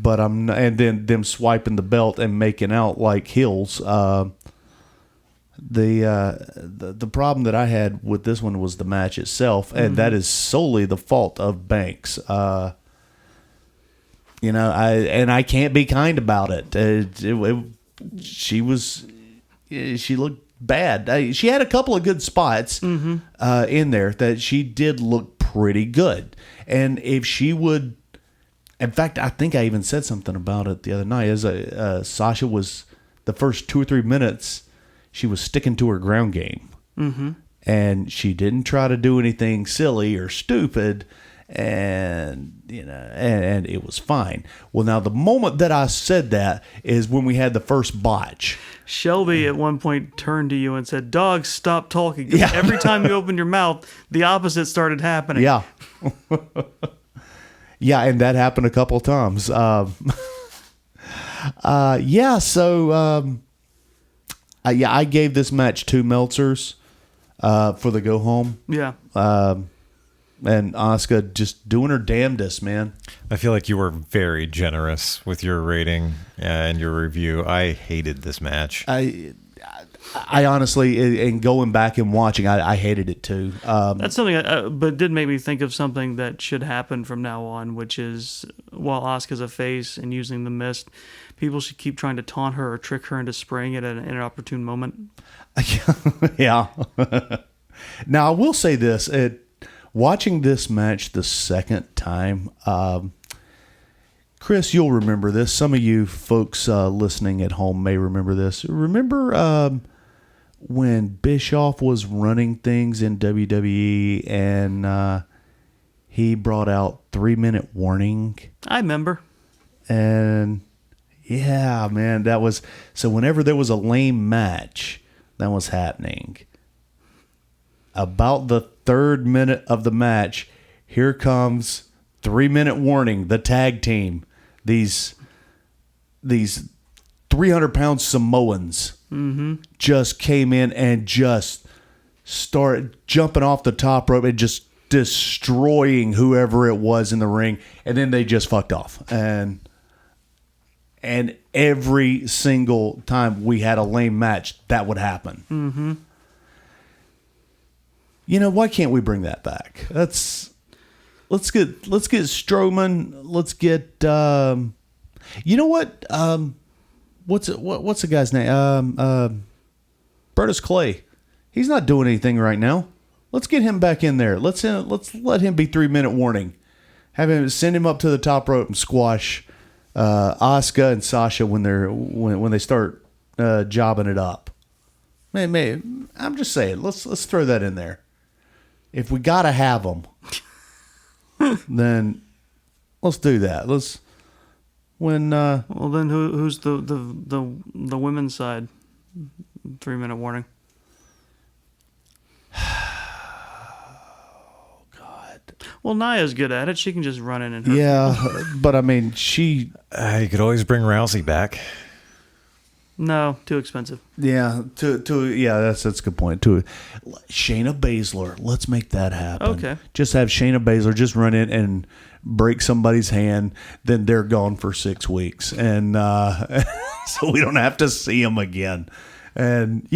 But and then them swiping the belt and making out like heels. The problem that I had with this one was the match itself, and that is solely the fault of Banks. I can't be kind about it. She looked bad. She had a couple of good spots in there that she did look pretty good, and if she would. In fact, I think I even said something about it the other night. As Sasha was the first 2 or 3 minutes, she was sticking to her ground game, and she didn't try to do anything silly or stupid, and it was fine. Well, now the moment that I said that is when we had the first botch. Shelby at one point turned to you and said, "Doggz, stop talking." Yeah. Every time you opened your mouth, the opposite started happening. Yeah. Yeah, and that happened a couple of times. So I gave this match 2 Meltzers for the go home. Yeah. And Asuka just doing her damnedest, man. I feel like you were very generous with your rating and your review. I hated this match. I honestly, in going back and watching, I hated it too. That's something, but it did make me think of something that should happen from now on, which is while Asuka's a face and using the mist, people should keep trying to taunt her or trick her into spraying it at an inopportune moment. Yeah. Now, I will say this. Watching this match the second time, Chris, you'll remember this. Some of you folks listening at home may remember this. Remember when Bischoff was running things in WWE and he brought out 3-minute warning? I remember. And yeah, man, that was so. Whenever there was a lame match that was happening, about the 3rd minute of the match, here comes 3-minute warning. The tag team, these 300-pound Samoans, just came in and just started jumping off the top rope and just destroying whoever it was in the ring, and then they just fucked off. And every single time we had a lame match, that would happen. Mm-hmm. You know, why can't we bring that back? Let's get Strowman. Let's get you know what? What's the guy's name? Brodus Clay. He's not doing anything right now. Let's get him back in there. Let's let him be 3-minute warning. Have him send him up to the top rope and squash Asuka and Sasha when they start jobbing it up. Man, I'm just saying. Let's throw that in there. If we gotta have them, then let's do that. Well, then who's the women's side? 3-minute warning. Well, Nia's good at it. She can just run in and hurt people. But I mean, you could always bring Rousey back. No, too expensive. Yeah, that's a good point. Shayna Baszler, let's make that happen. Okay. Just have Shayna Baszler just run in and break somebody's hand, then they're gone for 6 weeks, and so we don't have to see them again. And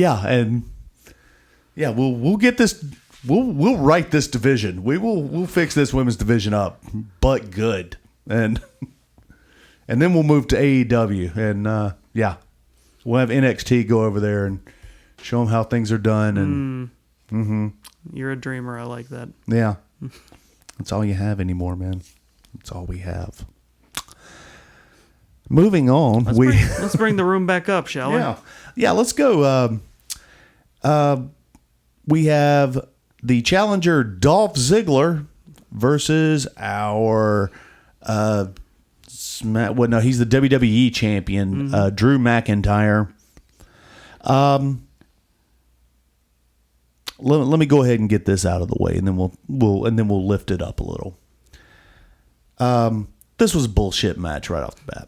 we'll get this. We'll right this division. We'll fix this women's division up, but good. And then we'll move to AEW, and we'll have NXT go over there and show them how things are done. And You're a dreamer. I like that. Yeah, that's all you have anymore, man. That's all we have. Moving on, let's bring the room back up, shall we? Yeah. Let's go. We have the challenger Dolph Ziggler versus our he's the WWE champion, Drew McIntyre. Let me go ahead and get this out of the way, and then we'll lift it up a little. This was a bullshit match right off the bat.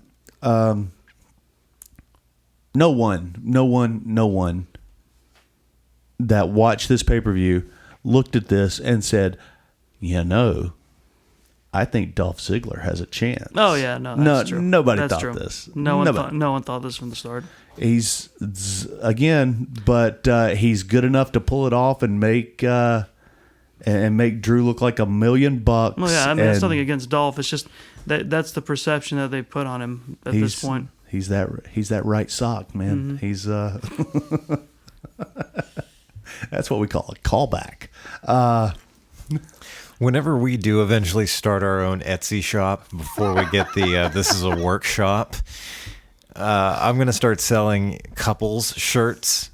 No one that watched this pay-per-view looked at this and said, I think Dolph Ziggler has a chance. Oh yeah, that's true. Nobody that's thought true. this. No one thought this from the start. He's good enough to pull it off and make Drew look like $1 million. Well, yeah, I mean, that's nothing against Dolph. It's just that's the perception that they put on him at this point. He's that right sock, man. Mm-hmm. He's that's what we call a callback. Whenever we do eventually start our own Etsy shop, before we get the This Is a Workshop, I'm going to start selling couples shirts.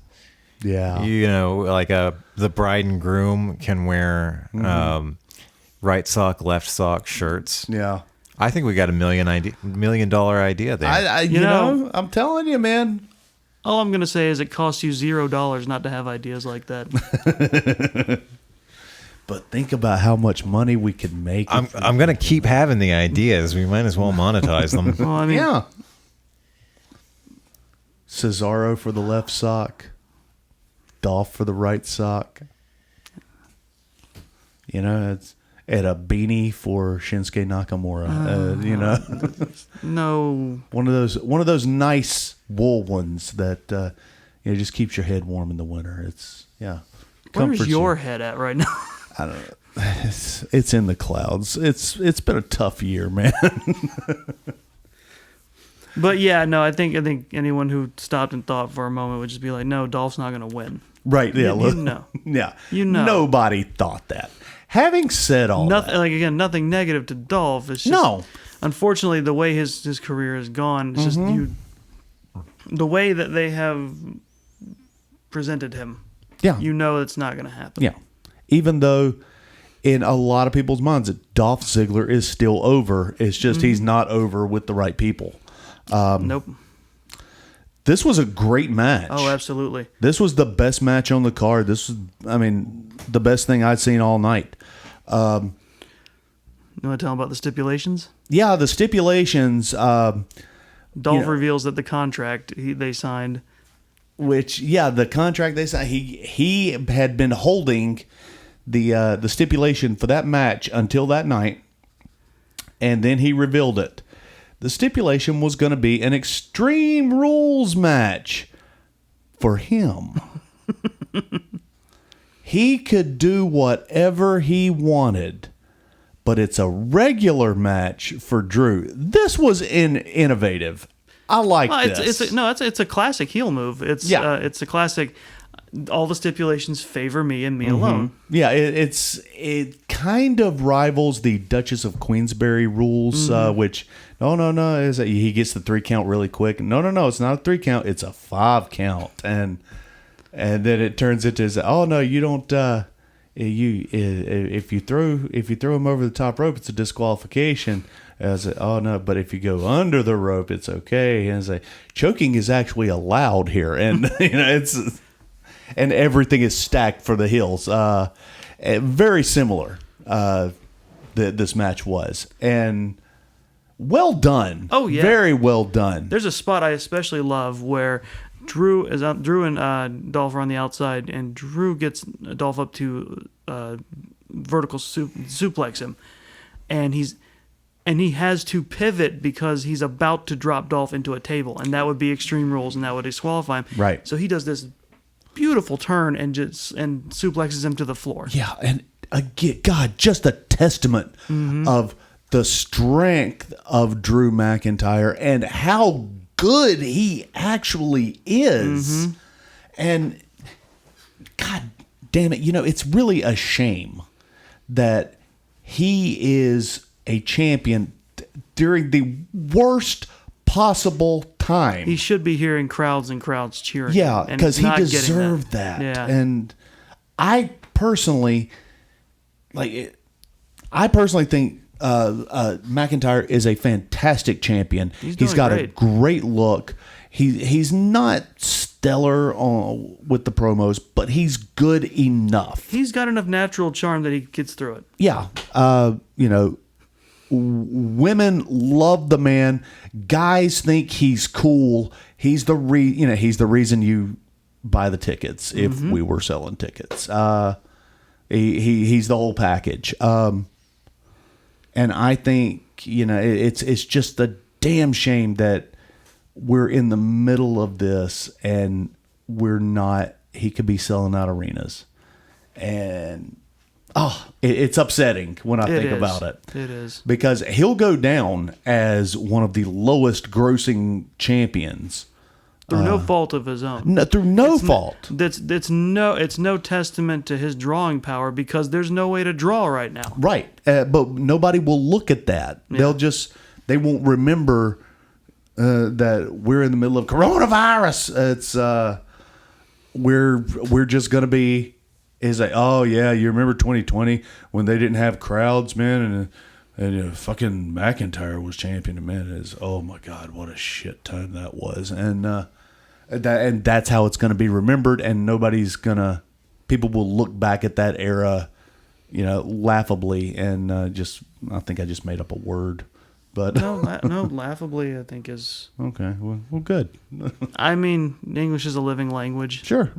Yeah. Like the bride and groom can wear right sock, left sock shirts. Yeah. I think we got $1 million idea there. I'm telling you, man. All I'm going to say is it costs you $0 not to have ideas like that. But think about how much money we could make. I'm going to keep having the ideas. We might as well monetize them. Well, I mean, yeah. Cesaro for the left sock. Dolph for the right sock. It's and a beanie for Shinsuke Nakamura. No. One of those nice wool ones that just keeps your head warm in the winter. It's Where's your head at right now? I don't know. It's in the clouds. It's been a tough year, man. But yeah, no, I think anyone who stopped and thought for a moment would just be like, no, Dolph's not going to win. Right? Yeah. Yeah. Nobody thought that. Having said all that, like again, nothing negative to Dolph. It's just, no. unfortunately, the way his career has gone, it's just the way that they have presented him. Yeah. You know it's not going to happen. Yeah. Even though in a lot of people's minds that Dolph Ziggler is still over, it's just he's not over with the right people. Nope. This was a great match. Oh, absolutely. This was the best match on the card. This was, I mean, the best thing I'd seen all night. You want to tell them about the stipulations? Yeah, the stipulations. Dolph Yeah. reveals that the contract they signed. The contract they signed, he had been holding the stipulation for that match until that night, and then he revealed it. The stipulation was going to be an Extreme Rules match for him. He could do whatever he wanted, but it's a regular match for Drew. This was innovative. I like this. It's a classic heel move. It's a classic. All the stipulations favor me and me alone. Yeah, it kind of rivals the Duchess of Queensberry rules, which no is that he gets the 3 count really quick. No, it's not a 3 count, it's a 5 count, and then it turns into you don't. If you throw him over the top rope, it's a disqualification. But if you go under the rope, it's okay. And it's like choking is actually allowed here, and it's. And everything is stacked for the heels. Very similar, this match was. And well done. Oh, yeah. Very well done. There's a spot I especially love where Drew and Dolph are on the outside, and Drew gets Dolph up to vertical suplex him. And he has to pivot because he's about to drop Dolph into a table, and that would be Extreme Rules, and that would disqualify him. Right. So he does this beautiful turn and suplexes him to the floor. Yeah, and again, God, just a testament of the strength of Drew McIntyre and how good he actually is. And God damn it, it's really a shame that he is a champion during the worst possible time. He should be hearing crowds and crowds cheering. Yeah, because he deserved that. Yeah. And I personally think McIntyre is a fantastic champion. He's got a great look. He's not stellar with the promos, but he's good enough. He's got enough natural charm that he gets through it. Yeah. Women love the man. Guys think he's cool. He's the reason you buy the tickets if we were selling tickets. He's the whole package. And I think it's just a damn shame that we're in the middle of this and we're not. He could be selling out arenas, and it's upsetting when I think about it. It is. Because he'll go down as one of the lowest grossing champions. Through no fault of his own. Through no fault. It's no testament to his drawing power because there's no way to draw right now. Right. But nobody will look at that. Yeah. They won't remember that we're in the middle of coronavirus. It's we're just going to be. Is like, oh yeah, you remember 2020 when they didn't have crowds, man, and fucking McIntyre was champion, man. Oh my God, what a shit time that was, and that's how it's going to be remembered, and people will look back at that era, laughably, and I think I just made up a word, but no, laughably, I think is okay. Well, good. I mean, English is a living language. Sure.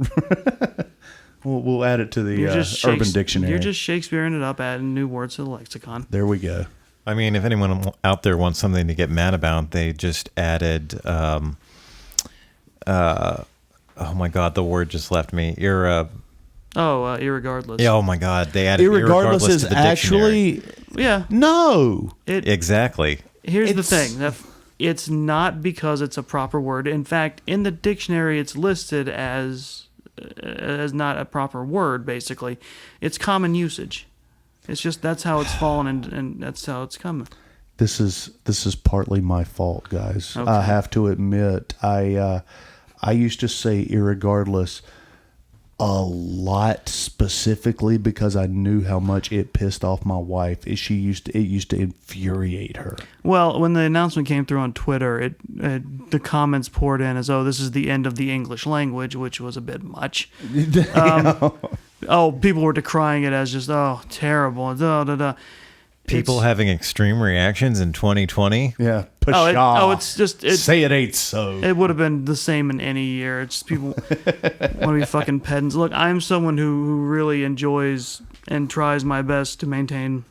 We'll add it to the Urban Dictionary. You're just Shakespeareing it up, adding new words to the lexicon. There we go. I mean, if anyone out there wants something to get mad about, they just added, oh my God, the word just left me. Irregardless. Yeah, oh my God, they added Irregardless is to the actually dictionary. Yeah. No. Exactly. Here's the thing. It's not because it's a proper word. In fact, in the dictionary, it's listed as not a proper word, basically. It's common usage. It's just that's how it's fallen and that's how it's coming. this is partly my fault, guys. Okay. I have to admit, I used to say irregardless a lot, specifically because I knew how much it pissed off my wife. It used to infuriate her. Well, when the announcement came through on Twitter, the comments poured in as, "Oh, this is the end of the English language," which was a bit much. People were decrying it as just, "Oh, terrible." Da, da, da. People having extreme reactions in 2020. Yeah. It's just say it ain't so. It would have been the same in any year. It's just people want to be fucking pedants. Look, I'm someone who really enjoys and tries my best to maintain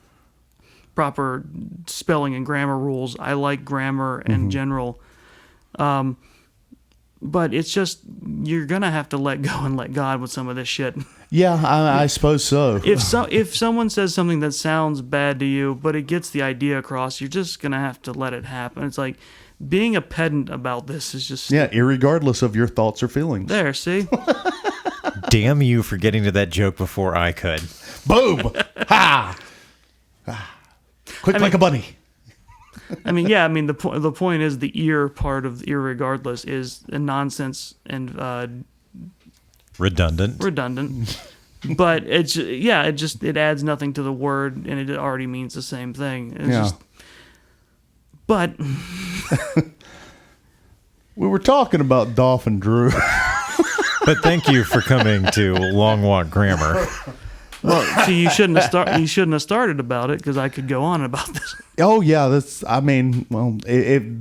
proper spelling and grammar rules. I like grammar in general. But it's just, you're going to have to let go and let God with some of this shit. Yeah, I suppose so. If someone says something that sounds bad to you, but it gets the idea across, you're just going to have to let it happen. It's like, being a pedant about this is just... Yeah, irregardless of your thoughts or feelings. There, see? Damn you for getting to that joke before I could. Boom! Ha! Quick like a bunny. The point is the ear part of irregardless is a nonsense and redundant. But it adds nothing to the word, and it already means the same thing. But we were talking about Dolph and Drew. But thank you for coming to Long Walk Grammar. Well, see, you shouldn't have started about it, because I could go on about this. Oh yeah, if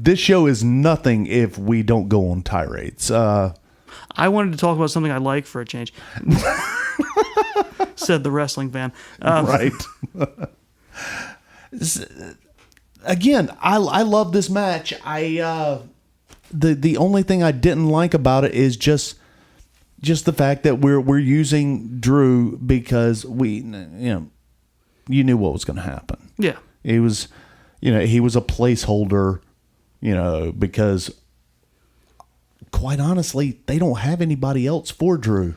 this show is nothing if we don't go on tirades. I wanted to talk about something I like for a change. Said the wrestling fan. Right. Again, I love this match. The only thing I didn't like about it is just the fact that we're using Drew because you knew what was going to happen. Yeah. He was a placeholder, because quite honestly, they don't have anybody else for Drew.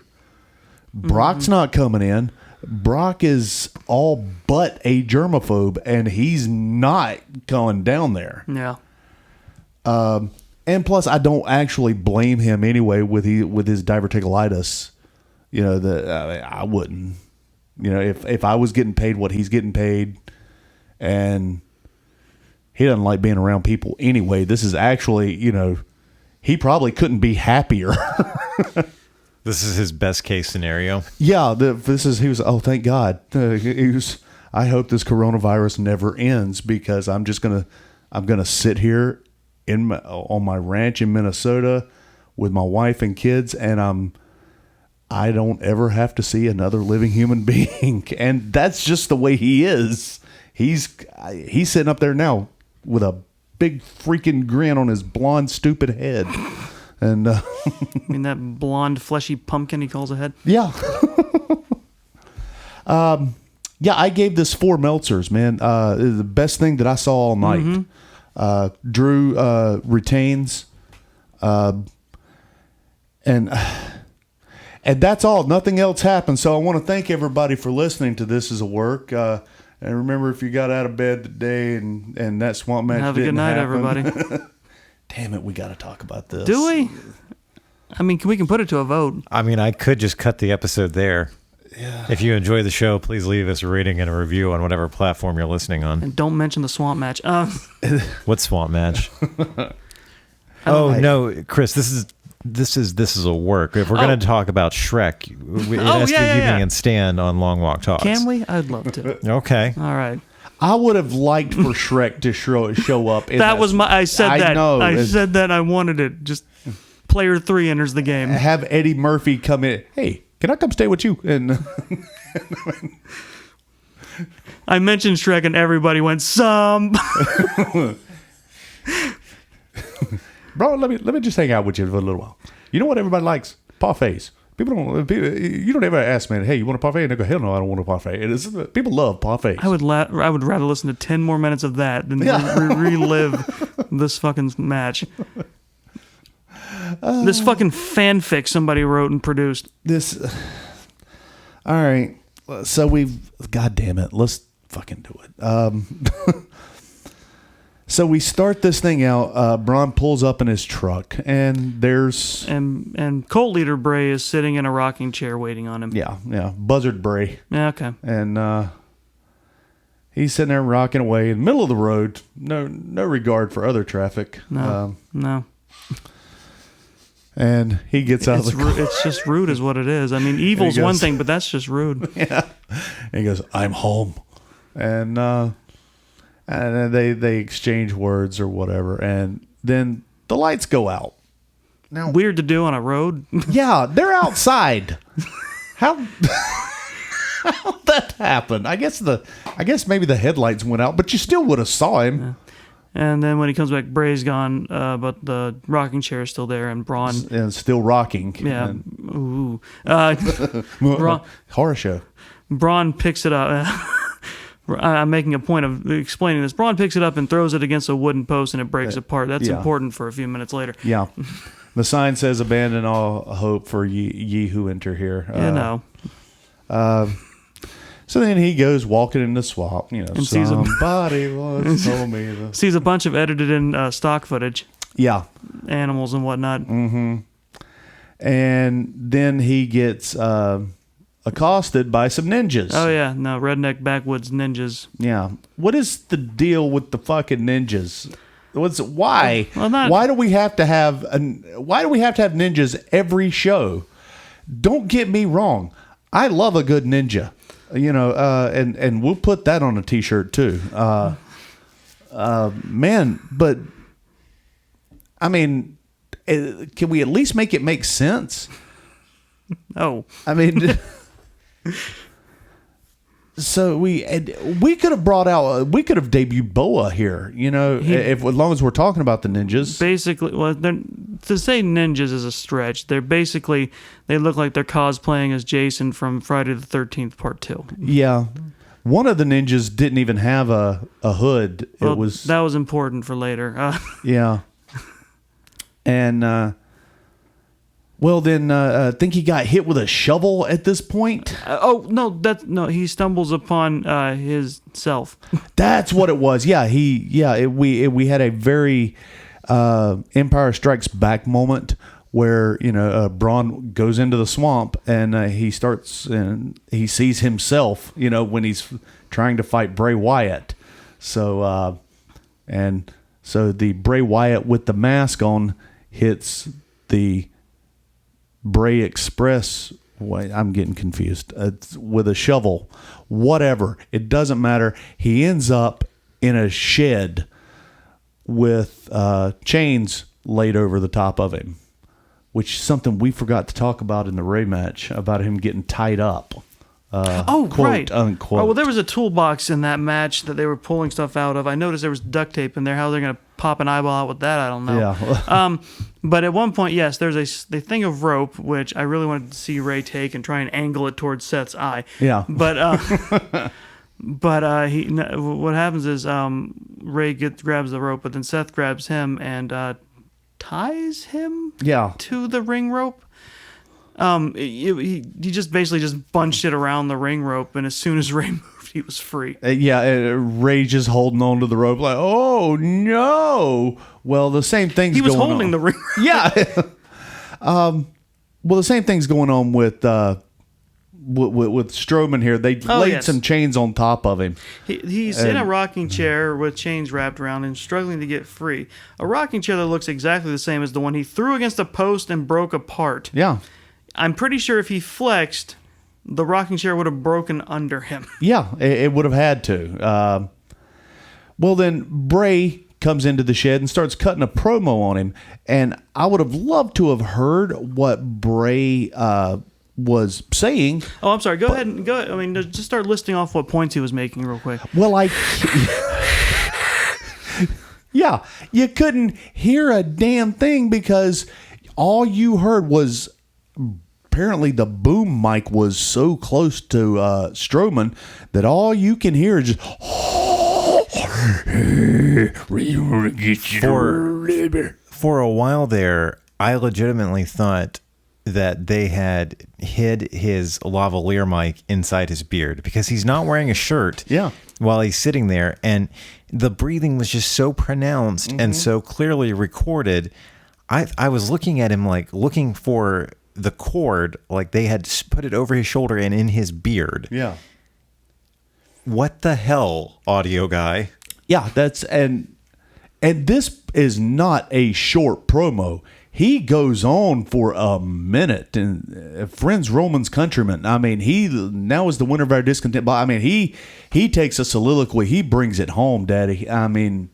Brock's not coming in. Brock is all but a germaphobe, and he's not going down there. Yeah. And plus, I don't actually blame him anyway with his diverticulitis. I wouldn't. If I was getting paid what he's getting paid, and he doesn't like being around people anyway, this is actually, he probably couldn't be happier. This is his best case scenario. Yeah, he was. Oh, thank God. I hope this coronavirus never ends, because I'm gonna sit here on my ranch in Minnesota with my wife and kids, and I don't ever have to see another living human being. And that's just the way he is. He's sitting up there now with a big freaking grin on his blonde stupid head. And that blonde fleshy pumpkin he calls a head? Yeah. Yeah, I gave this 4 Meltzers, man. The best thing that I saw all night. Drew retains, and that's all. Nothing else happened. So I want to thank everybody for listening to This Is a Work. And remember, if you got out of bed today and that swamp match have a good night, everybody. Damn it, we got to talk about this. Do we? We can put it to a vote. I could just cut the episode there. Yeah. If you enjoy the show, please leave us a rating and a review on whatever platform you're listening on. And don't mention the swamp match. What swamp match? No, Chris, this is a work. If we're going to talk about Shrek, it has to be Evening and Stand on Long Walk Talks. Can we? I'd love to. Okay. All right. I would have liked for Shrek to show up. I said that. I know. said that. I wanted it. Just player 3 enters the game. Have Eddie Murphy come in. Hey, can I come stay with you? And I mentioned Shrek, and everybody went, some. Bro, let me just hang out with you for a little while. You know what everybody likes? Parfaits. You don't ever ask me, hey, you want a parfait? And they go, hell no, I don't want a parfait. People love parfaits. I would rather listen to 10 more minutes of that than relive this fucking match. This fucking fanfic somebody wrote and produced. All right. So God damn it. Let's fucking do it. So we start this thing out. Braun pulls up in his truck, and there's and cult leader Bray is sitting in a rocking chair waiting on him. yeah, Buzzard Bray, Yeah, okay. and he's sitting there rocking away in the middle of the road. No regard for other traffic. No. And he gets out of the car. It's just rude, is what it is. I mean, evil's one thing, but that's just rude. Yeah. And he goes, "I'm home," and they exchange words or whatever, and then the lights go out. Now, weird to do on a road. Yeah, they're outside. How'd that happen? I guess maybe the headlights went out, but you still would have saw him. Yeah. And then when he comes back, Bray's gone, but the rocking chair is still there, and Braun and still rocking. Yeah. And, horror show. Braun picks it up. I'm making a point of explaining this. Braun picks it up and throws it against a wooden post, and it breaks apart. That's important for a few minutes later. Yeah. The sign says, "Abandon all hope for ye who enter here." So then he goes walking in the swamp. And somebody once told me this. Sees a bunch of edited in stock footage. Yeah. Animals and whatnot. Mm-hmm. And then he gets accosted by some ninjas. Oh, yeah. No, redneck backwoods ninjas. Yeah. What is the deal with the fucking ninjas? Why? Well, why do we have to have ninjas every show? Don't get me wrong. I love a good ninja. And we'll put that on a t-shirt too. Man, but I mean, can we at least make it make sense? Oh, I mean, so we could have debuted Boa here, as long as we're talking about the ninjas. Basically, well, to say ninjas is a stretch. They look like they're cosplaying as Jason from Friday the 13th Part 2. Yeah. One of the ninjas didn't even have a hood. Well, that was important for later. Yeah. And I think he got hit with a shovel at this point. He stumbles upon his self. That's what it was. Yeah, we had a very Empire Strikes Back moment where Braun goes into the swamp and he sees himself when he's trying to fight Bray Wyatt. So the Bray Wyatt with the mask on hits the Bray Express. Wait, I'm getting confused. With a shovel, whatever. It doesn't matter. He ends up in a shed with chains laid over the top of him, which is something we forgot to talk about in the Ray match about him getting tied up. Quote, right. Unquote. Oh, well, there was a toolbox in that match that they were pulling stuff out of. I noticed there was duct tape in there. How they're going to pop an eyeball out with that, I don't know. Yeah. But at one point, yes, there's a thing of rope, which I really wanted to see Ray take and try and angle it towards Seth's eye. Yeah. But what happens is Ray grabs the rope, but then Seth grabs him and ties him to the ring rope. He just basically just bunched it around the ring rope, and as soon as Ray moved, he was free. Ray just holding on to the rope like, oh no. Well, the same thing's going on. He was holding the ring rope. Yeah. Well, the same thing's going on with Strowman here. They laid some chains on top of him. He's in a rocking chair with chains wrapped around him, struggling to get free. A rocking chair that looks exactly the same as the one he threw against a post and broke apart. Yeah. I'm pretty sure if he flexed, the rocking chair would have broken under him. Yeah, it would have had to. Well, then Bray comes into the shed and starts cutting a promo on him. And I would have loved to have heard what Bray was saying. Oh, I'm sorry. Go ahead. I mean, just start listing off what points he was making real quick. Well, yeah, you couldn't hear a damn thing because all you heard was apparently the boom mic was so close to Strowman that all you can hear is just for a while there, I legitimately thought that they had hid his lavalier mic inside his beard because he's not wearing a shirt. Yeah. while he's sitting there, and the breathing was just so pronounced and so clearly recorded. I was looking at him like looking for the cord, like they had put it over his shoulder and in his beard. Yeah. What the hell, audio guy? Yeah, and this is not a short promo. He goes on for a minute, and friends, Romans, countrymen. I mean, he now is the winner of our discontent. But I mean, he takes a soliloquy. He brings it home, Daddy. I mean,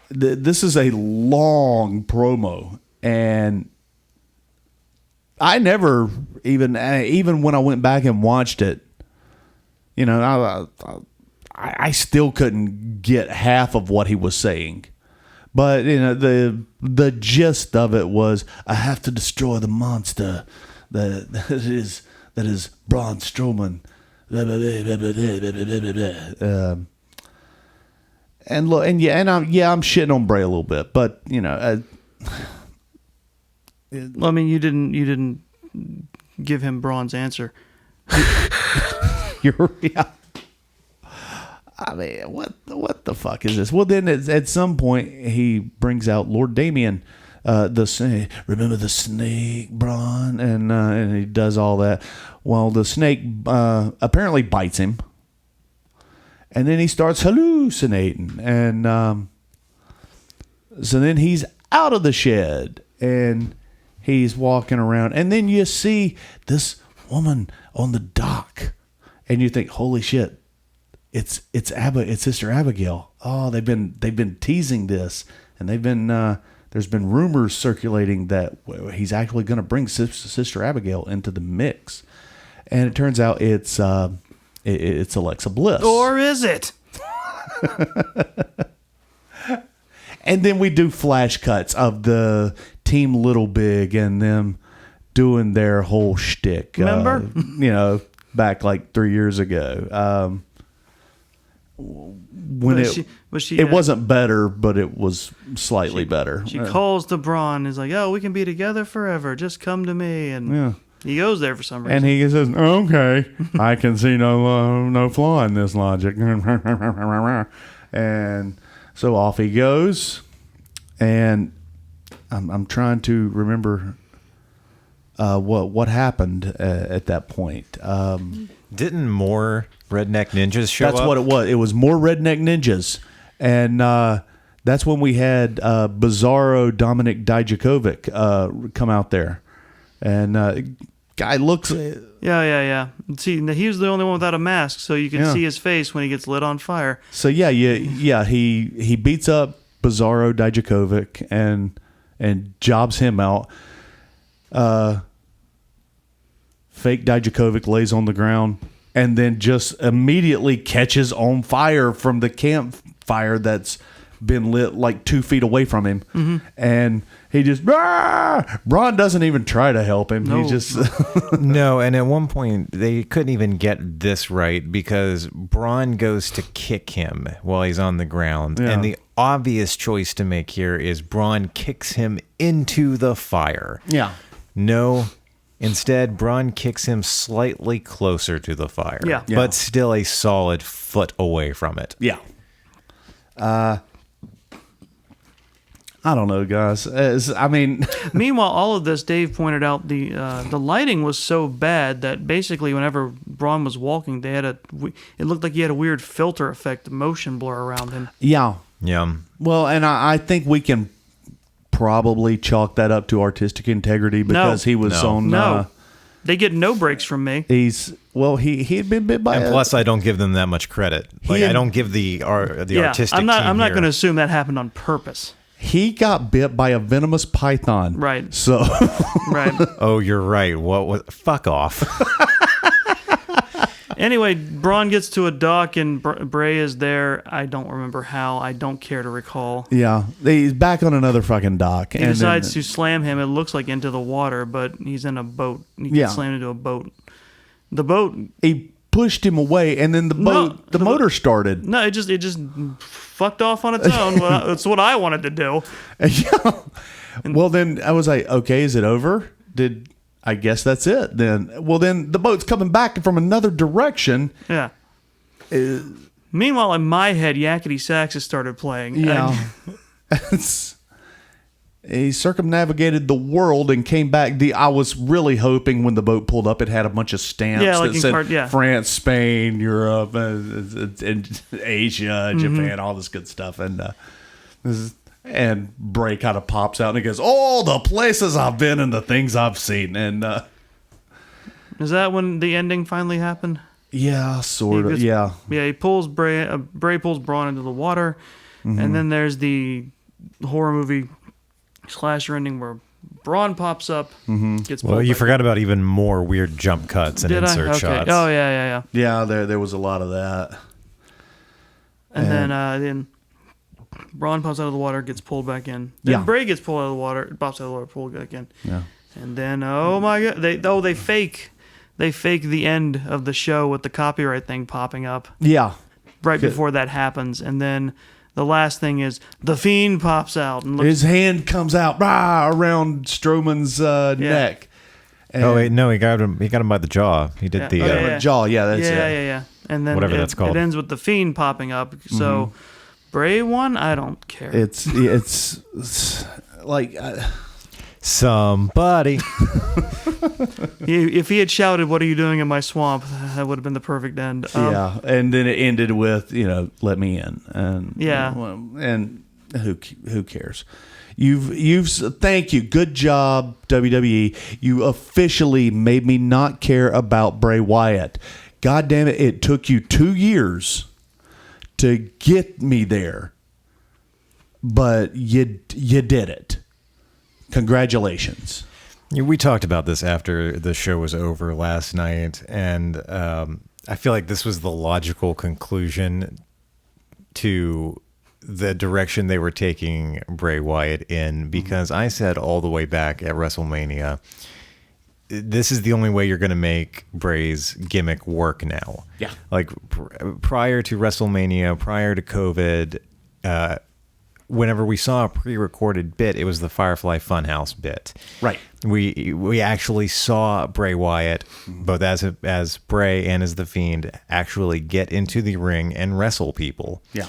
this is a long promo, and I never even when I went back and watched it, you know, I still couldn't get half of what he was saying. But you know, the gist of it was, I have to destroy the monster that is Braun Strowman. And look, and I'm shitting on Bray a little bit, but you know, Well, I mean, you didn't give him Braun's answer. yeah. I mean, what the fuck is this? Well, then at some point he brings out Lord Damien, remember the snake, Braun, and he does all that. Well, the snake apparently bites him, and then he starts hallucinating, and so then he's out of the shed and he's walking around, and then you see this woman on the dock, and you think, holy shit. It's Sister Abigail. Oh, they've been teasing this, and there's been rumors circulating that he's actually going to bring Sister Abigail into the mix, and it turns out it's Alexa Bliss. Or is it? And then we do flash cuts of the Team Little Big and them doing their whole shtick. Remember? Back like 3 years ago. When it wasn't better, but it was slightly better. She calls to Braun, is like, "Oh, we can be together forever. Just come to me." And he goes there for some reason. And he says, "Okay, I can see no flaw in this logic." And so off he goes. And I'm trying to remember what happened at that point. Didn't more redneck ninjas show up? That's what it was. It was more redneck ninjas. And that's when we had Bizarro Dominic Dijakovic come out there. And guy looks... Yeah. See, he was the only one without a mask, so you can see his face when he gets lit on fire. So, he beats up Bizarro Dijakovic and jobs him out. Fake Dijakovic lays on the ground and then just immediately catches on fire from the campfire that's been lit like 2 feet away from him. Mm-hmm. And he just... Braun doesn't even try to help him. No. He just... No, and at one point, they couldn't even get this right because Braun goes to kick him while he's on the ground. Yeah. And the obvious choice to make here is Braun kicks him into the fire. Yeah. No, instead, Braun kicks him slightly closer to the fire. Yeah. But still a solid foot away from it. Yeah. I don't know, guys. Meanwhile, all of this, Dave pointed out the lighting was so bad that basically whenever Braun was walking, it looked like he had a weird filter effect, motion blur around him. Yeah. Yeah. Well, and I think we can probably chalk that up to artistic integrity because he was on... No. They get no breaks from me. He had been bit by And plus, I don't give them that much credit. I don't give the artistic I'm not team going here. to assume that happened on purpose. He got bit by a venomous python. Right. So... Right. Oh, you're right. What was... Fuck off. Anyway, Braun gets to a dock and Bray is there. I don't remember how. I don't care to recall. Yeah. He's back on another fucking dock. He decides to slam him. It looks like into the water, but he's in a boat. He gets slammed into a boat. The boat... He pushed him away, and then the motor started. No, it just fucked off on its own. That's what I wanted to do. Yeah. Well, then I was like, okay, is it over? I guess that's it then. Well, then the boat's coming back from another direction. Yeah. Meanwhile, in my head, Yakety Sax has started playing. Yeah. He circumnavigated the world and came back. I was really hoping when the boat pulled up, it had a bunch of stamps like that said France, Spain, Europe, and Asia, Japan, all this good stuff. And Bray kind of pops out and he goes, "Oh, the places I've been and the things I've seen." And is that when the ending finally happened? yeah, sort of. Yeah. He pulls Bray pulls Braun into the water, and then there's the horror movie slasher ending where Braun pops up, gets pulled. Well, you back. forgot about even more weird jump cuts and insert shots. Oh yeah. Yeah, there was a lot of that. And then Braun pops out of the water, gets pulled back in. Then Bray gets pulled out of the water, pops out of the water, pulled back in. Yeah. And then oh my god, they fake the end of the show with the copyright thing popping up. Yeah. Right before that happens, and then the last thing is the Fiend pops out and looks. His hand comes out around Strowman's neck. And Oh wait, no, he got him by the jaw. He did the jaw. Yeah, that's it. Yeah. And then Whatever that's called. It ends with the Fiend popping up. So Bray won. I don't care. It's like somebody. If he had shouted, "What are you doing in my swamp?" that would have been the perfect end. and then it ended with "Let me in," and Yeah. and who cares? You've thank you, good job, WWE. You officially made me not care about Bray Wyatt. God damn it! It took you 2 years to get me there, but you did it. Congratulations. We talked about this after the show was over last night, and I feel like this was the logical conclusion to the direction they were taking Bray Wyatt in, because I said all the way back at WrestleMania, this is the only way you're going to make Bray's gimmick work now. Yeah. Like prior to WrestleMania, prior to COVID, whenever we saw a pre-recorded bit, it was the Firefly Funhouse bit. Right. We actually saw Bray Wyatt, both as Bray and as the Fiend, actually get into the ring and wrestle people. Yeah.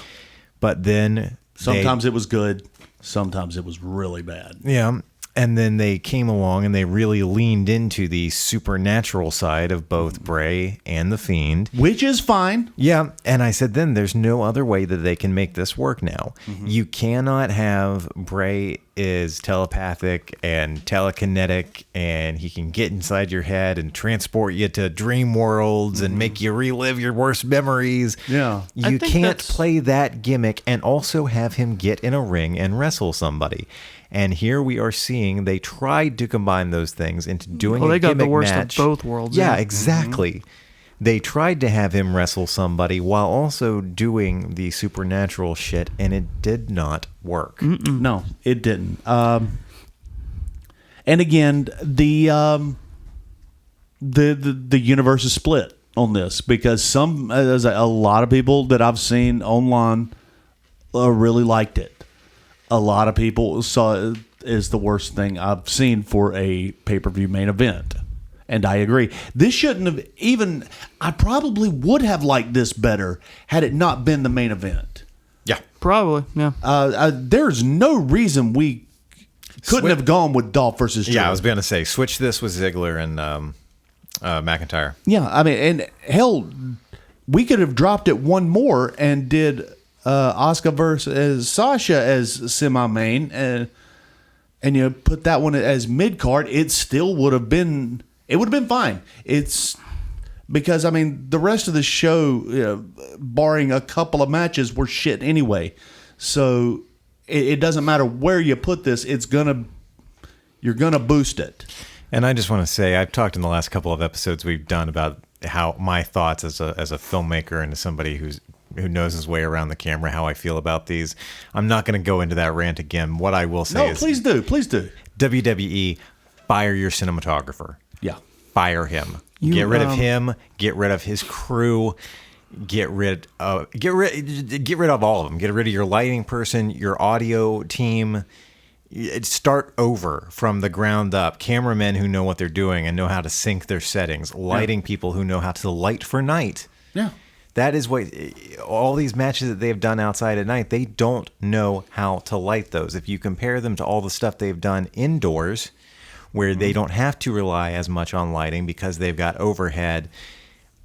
But then sometimes it was good, sometimes it was really bad. Yeah. And then they came along and they really leaned into the supernatural side of both Bray and the Fiend. Which is fine. Yeah. And I said then there's no other way that they can make this work now. You cannot have Bray is telepathic and telekinetic and he can get inside your head and transport you to dream worlds and make you relive your worst memories. Yeah. You can't play that gimmick and also have him get in a ring and wrestle somebody. And here we are seeing they tried to combine those things into doing a gimmick match. They got the worst of both worlds. Yeah, exactly. They tried to have him wrestle somebody while also doing the supernatural shit, and it did not work. No, it didn't. And again, the universe is split on this because there's a lot of people that I've seen online really liked it. A lot of people saw it as the worst thing I've seen for a pay-per-view main event. And I agree. This shouldn't have even... I probably would have liked this better had it not been the main event. Yeah. Probably, yeah. There's no reason we couldn't have gone with Dolph versus Joe. Yeah, I was going to say, switch this with Ziggler and McIntyre. Yeah, I mean, and hell, we could have dropped it one more and did Asuka versus Sasha as semi-main, and you put that one as mid-card. It still would have been... It would have been fine. It's because, I mean, the rest of the show, barring a couple of matches, were shit anyway. So it doesn't matter where you put this. You're gonna boost it. And I just want to say, I've talked in the last couple of episodes we've done about how my thoughts as a filmmaker and as somebody who knows his way around the camera, how I feel about these. I'm not going to go into that rant again. What I will say is... No, please do. WWE, fire your cinematographer. Yeah. Fire him. Get rid of him. Get rid of his crew. Get rid of all of them. Get rid of your lighting person, your audio team. Start over from the ground up. Cameramen who know what they're doing and know how to sync their settings. Lighting people who know how to light for night. Yeah. That is what all these matches that they've done outside at night, they don't know how to light those. If you compare them to all the stuff they've done indoors, where they don't have to rely as much on lighting because they've got overhead,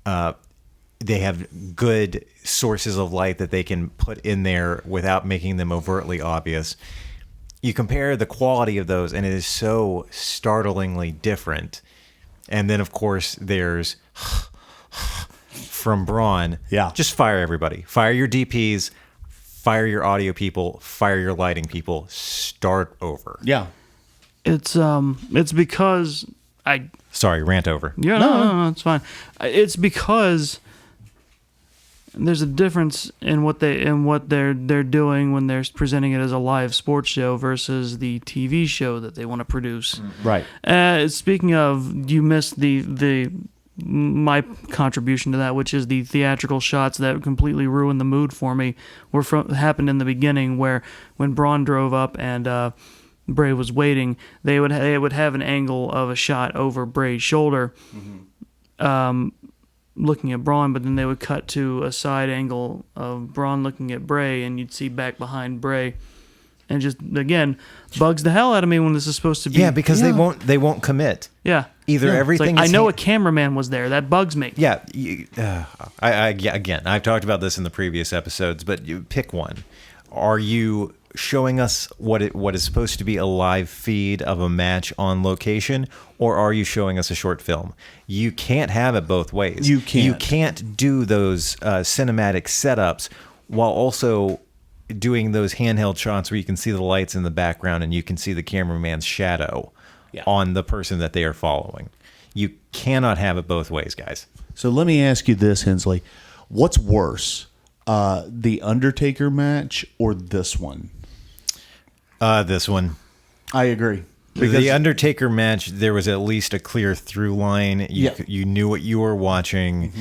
they have good sources of light that they can put in there without making them overtly obvious. You compare the quality of those, and it is so startlingly different. And then, of course, there's from Braun. Yeah. Just fire everybody. Fire your DPs, fire your audio people, fire your lighting people. Start over. Yeah. It's because I. Sorry, rant over. Yeah, no, it's fine. It's because there's a difference in what they're doing when they're presenting it as a live sports show versus the TV show that they want to produce. Right. Speaking of, you missed my contribution to that, which is the theatrical shots that completely ruined the mood for me. Happened in the beginning, where when Braun drove up and Bray was waiting, they would have an angle of a shot over Bray's shoulder, looking at Braun, but then they would cut to a side angle of Braun looking at Bray, and you'd see back behind Bray, and just again bugs the hell out of me when this is supposed to be. Yeah, because they won't commit. Yeah, Either everything. It's like, I know a cameraman was there. That bugs me. Yeah, again, I've talked about this in the previous episodes, but you pick one. Are you showing us what is supposed to be a live feed of a match on location, or are you showing us a short film? You can't have it both ways. You can't. You can't do those cinematic setups while also doing those handheld shots where you can see the lights in the background and you can see the cameraman's shadow on the person that they are following. You cannot have it both ways, guys. So let me ask you this, Hensley. What's worse, the Undertaker match or this one? This one. I agree. The Undertaker match, there was at least a clear through line. You knew what you were watching.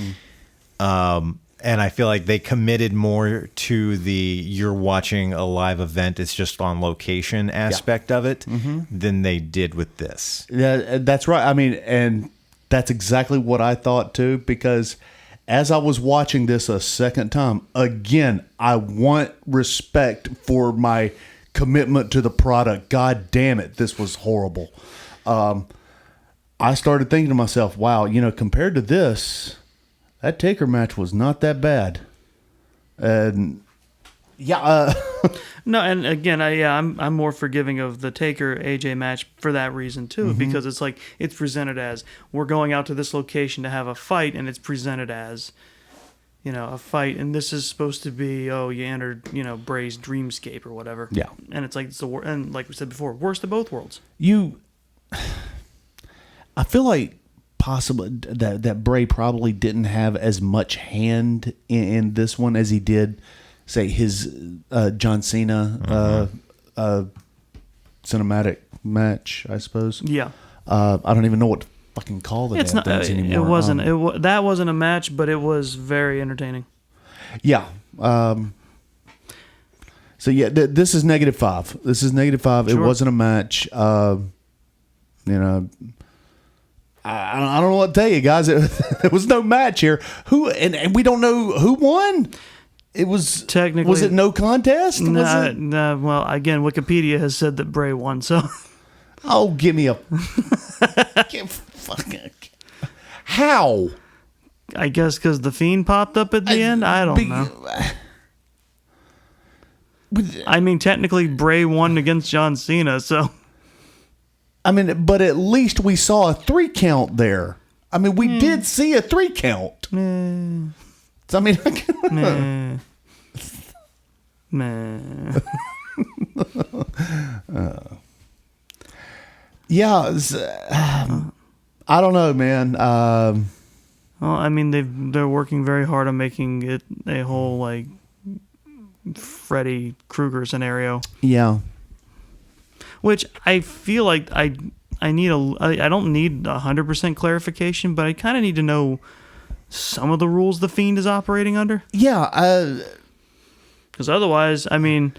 And I feel like they committed more to the you're watching a live event, it's just on location aspect of it than they did with this. Yeah, that's right. I mean, and that's exactly what I thought too, because as I was watching this a second time, again, I want respect for my commitment to the product. God damn it, this was horrible. I started thinking to myself, wow, compared to this, that Taker match was not that bad. And no, and again, I'm more forgiving of the Taker AJ match for that reason too, because it's like it's presented as we're going out to this location to have a fight, and it's presented as a fight, and this is supposed to be you entered Bray's dreamscape or whatever. Yeah, and it's like and like we said before, worst of both worlds. I feel like possibly that Bray probably didn't have as much hand in this one as he did, say, his John Cena cinematic match, I suppose. Yeah. I don't even know what to fucking call the damn things anymore. It wasn't. That wasn't a match, but it was very entertaining. Yeah. So yeah, this is -5. This is -5. Sure. It wasn't a match. I don't know what to tell you guys. There was no match here. And we don't know who won. It was technically. Was it no contest? No. Well, again, Wikipedia has said that Bray won. So. Oh, give me a. Fucking. How? I guess because the Fiend popped up at the end. I don't know. I mean, technically, Bray won against John Cena, so. I mean, but at least we saw a 3 count there. I mean, we did see a 3 count. So, I mean, yeah, I don't know, man. Well, I mean, they're working very hard on making it a whole like Freddy Krueger scenario. Yeah. Which I feel like I don't need 100% clarification, but I kind of need to know some of the rules the Fiend is operating under. Yeah. Because otherwise, you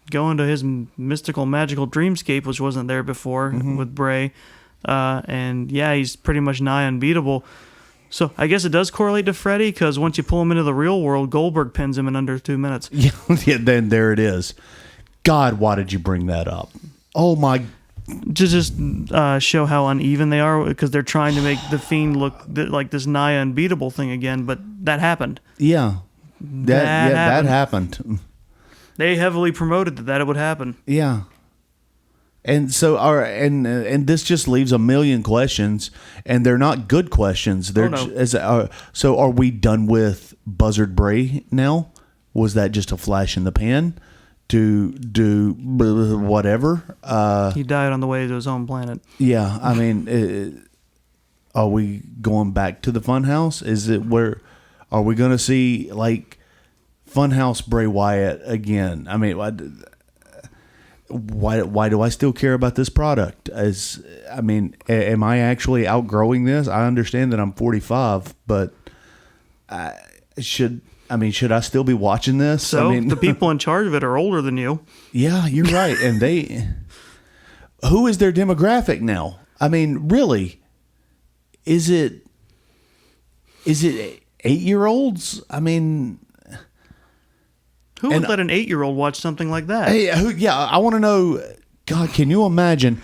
go into his mystical, magical dreamscape, which wasn't there before with Bray, and he's pretty much nigh unbeatable. So I guess it does correlate to Freddie, because once you pull him into the real world, Goldberg pins him in under 2 minutes. Yeah, then there it is. God, why did you bring that up? Oh my! To just show how uneven they are, because they're trying to make the Fiend look like this nigh unbeatable thing again, but that happened. Yeah, that happened. They heavily promoted that it would happen. Yeah. And so, and this just leaves a million questions, and they're not good questions. They're so. Are we done with Buzzard Bray now? Was that just a flash in the pan? Do whatever? He died on the way to his home planet. Yeah, I mean, are we going back to the Funhouse? Is it where? Are we going to see like Funhouse Bray Wyatt again? I mean, why do I still care about this product? Am I actually outgrowing this? I understand that I'm 45, but should I still be watching this? So the people in charge of it are older than you. Yeah, you're right. And who is their demographic now? I mean, really, is it 8-year-olds? I mean, who would let an 8-year-old watch something like that? Hey, I want to know. God, can you imagine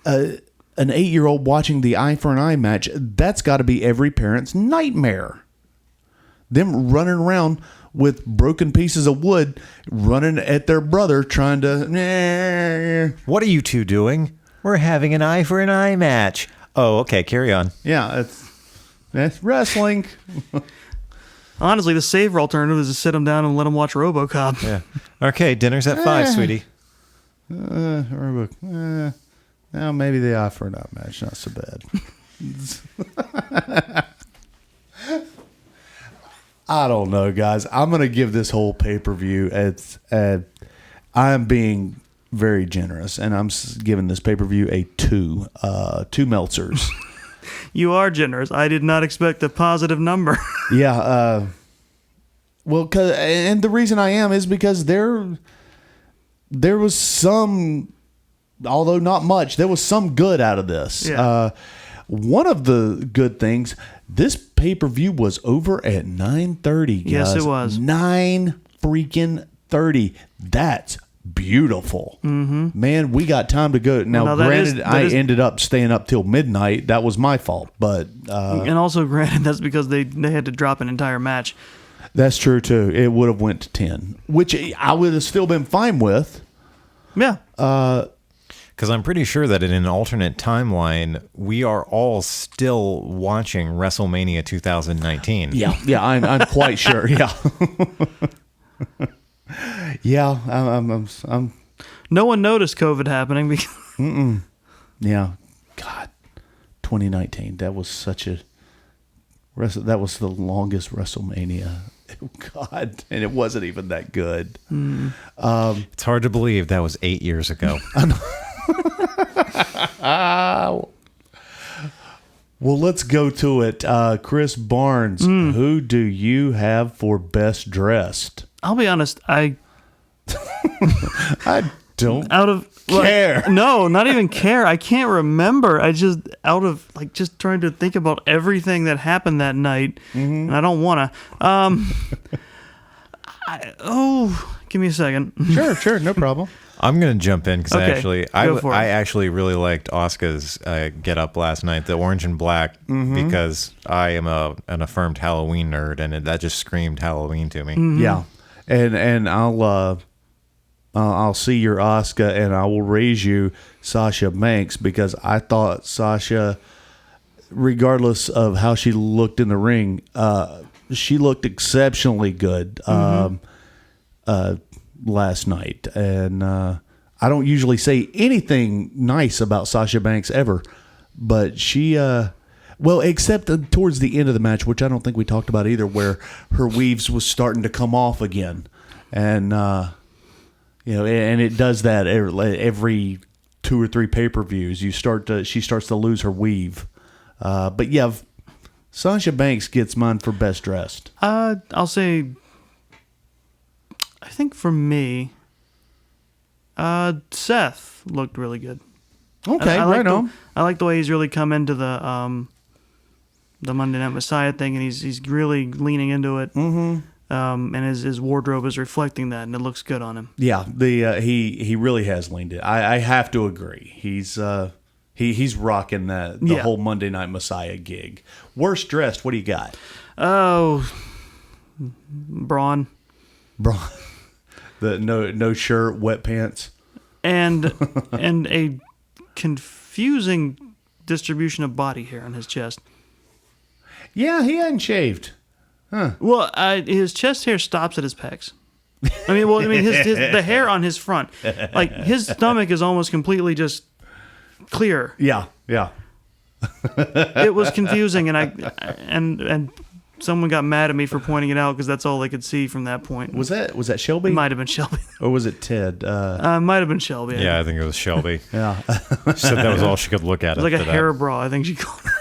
an 8-year-old watching the eye for an eye match? That's got to be every parent's nightmare. Them running around with broken pieces of wood, running at their brother, trying to. What are you two doing? We're having an eye for an eye match. Oh, okay, carry on. Yeah, that's wrestling. Honestly, the safer alternative is to sit him down and let him watch RoboCop. Yeah. Okay, dinner's at 5, sweetie. Now maybe the eye for an eye match, not so bad. I don't know, guys. I'm going to give this whole pay-per-view. I'm being very generous, and I'm giving this pay-per-view a 2 Meltzers. You are generous. I did not expect a positive number. Yeah. Well, and the reason I am is because there was some, although not much, there was some good out of this. Yeah. One of the good things, this pay-per-view was over at 9:30, guys. Yes, it was. 9:30. That's beautiful. Mm-hmm. Man, we got time to go. Now, granted, I ended up staying up till midnight. That was my fault. But and also, granted, that's because they had to drop an entire match. That's true, too. It would have went to 10, which I would have still been fine with. Yeah. Because I'm pretty sure that in an alternate timeline, we are all still watching WrestleMania 2019. Yeah, I'm quite sure. Yeah. Yeah, I'm. No one noticed COVID happening because. Yeah, God, 2019. That was such a. That was the longest WrestleMania. Oh, God, and it wasn't even that good. It's hard to believe that was 8 years ago. Well, let's go to it. Chris Barnes, who do you have for best dressed? I'll be honest, I don't care. No, not even care. I can't remember. I just just trying to think about everything that happened that night, and I don't want to. Give me a second. Sure, no problem. I'm going to jump in because I actually really liked Asuka's get up last night, the orange and black, because I am an affirmed Halloween nerd, and that just screamed Halloween to me. Mm-hmm. Yeah, and I'll see your Asuka, and I will raise you Sasha Banks, because I thought Sasha, regardless of how she looked in the ring, she looked exceptionally good. Last night, and I don't usually say anything nice about Sasha Banks ever, but she except towards the end of the match, which I don't think we talked about either, where her weaves was starting to come off again, and and it does that every 2 or 3 pay-per-views. She starts to lose her weave, but yeah, Sasha Banks gets mine for best dressed. I'll say, I think for me, Seth looked really good. Okay, I right on. I like the way he's really come into the the Monday Night Messiah thing, and he's really leaning into it. Mm-hmm. And his wardrobe is reflecting that, and it looks good on him. Yeah, he really has leaned it. I have to agree. He's rocking the whole Monday Night Messiah gig. Worst dressed, what do you got? Oh, Braun. The no shirt, wet pants, and a confusing distribution of body hair on his chest. Yeah, he hadn't shaved. Huh. Well, his chest hair stops at his pecs. The hair on his front, like his stomach is almost completely just clear. Yeah. It was confusing, and someone got mad at me for pointing it out because that's all I could see from that point. Was that Shelby? It might have been Shelby. Or was it Ted? Might have been Shelby. Yeah, I think it was Shelby. Yeah. She said that was all she could look at. It was like a after hair that. bra, I think she called it.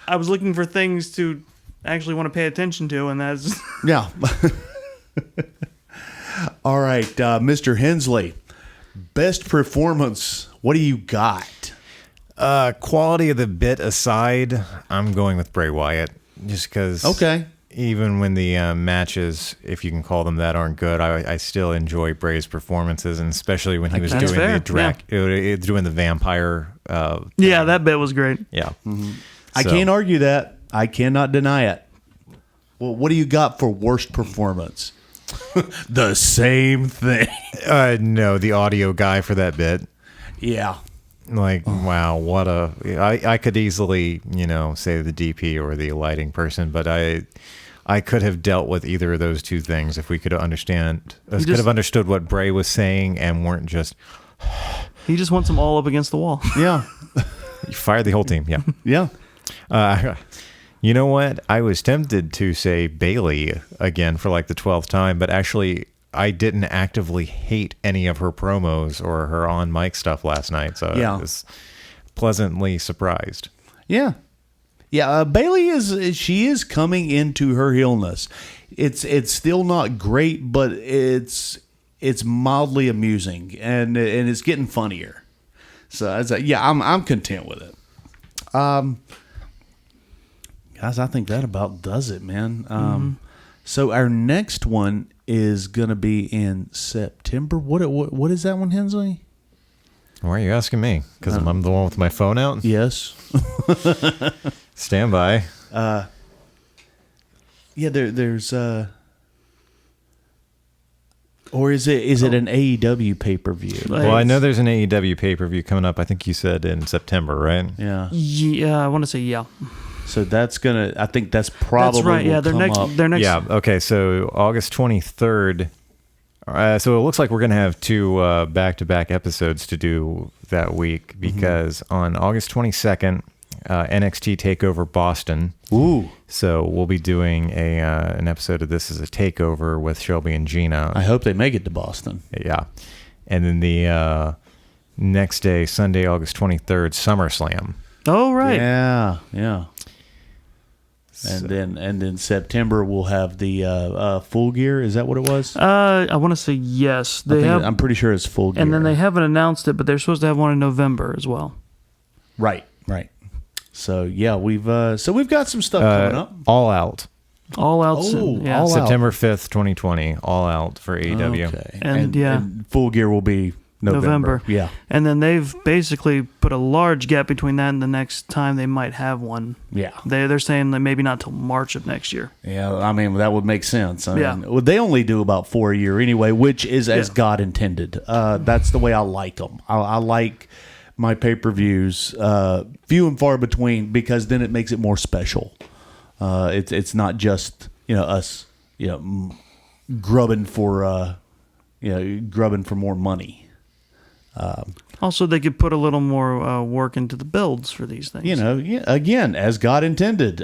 I was looking for things to actually want to pay attention to, and that's Yeah. All right, Mr. Hensley, best performance. What do you got? Quality of the bit aside, I'm going with Bray Wyatt, just because. Okay. Even when the matches, if you can call them that, aren't good, I still enjoy Bray's performances, and especially when he was That's doing fair. doing the vampire. yeah, that bit was great. Yeah. Mm-hmm. I can't argue that. I cannot deny it. Well, what do you got for worst performance? The same thing. No, the audio guy for that bit. Yeah. Like, wow, what a... I could easily, say the DP or the lighting person, but I could have dealt with either of those two things if we could have understood what Bray was saying and weren't just... He just wants them all up against the wall. Yeah. You fired the whole team, yeah. Yeah. You know what? I was tempted to say Bailey again for like the 12th time, but actually I didn't actively hate any of her promos or her on mic stuff last night, so I was pleasantly surprised. Yeah. Yeah, Bailey is coming into her heelness. It's still not great, but it's mildly amusing and it's getting funnier. So I'm content with it. Guys, I think that about does it, man. So our next one is going to be in September. What is that one, Hensley? Why are you asking me? Because I'm the one with my phone out? Yes. Stand by. Yeah, there's or is it an AEW pay-per-view? Well, I know there's an AEW pay-per-view coming up. I think you said in September, right? Yeah. Yeah, I want to say yeah. So I think that's probably That's right. Yeah, their next. Yeah. Okay. So August 23rd. So it looks like we're going to have two back-to-back episodes to do that week because on August 22nd, NXT TakeOver Boston. Ooh. So we'll be doing an episode of this as a takeover with Shelby and Gina. I hope they make it to Boston. Yeah. And then the next day, Sunday, August 23rd, SummerSlam. Oh, right. Yeah. And then September we'll have the Full Gear. Is that what it was? I want to say yes. I'm pretty sure it's Full Gear. And then they haven't announced it, but they're supposed to have one in November as well. Right. So yeah, we've got some stuff coming up. All Out. All Out soon. Yeah. All Out. September 5th, 2020. All Out for AEW. Okay. And Full Gear will be November. Yeah. And then they've basically put a large gap between that and the next time they might have one. Yeah. They're saying that maybe not till March of next year. Yeah, I mean, that would make sense. Well, they only do about 4 a year anyway, which is as God intended. That's the way I like them. I like my pay-per-views few and far between because then it makes it more special. It's not just, us, grubbing for more money. Also, they could put a little more work into the builds for these things. Again, as God intended.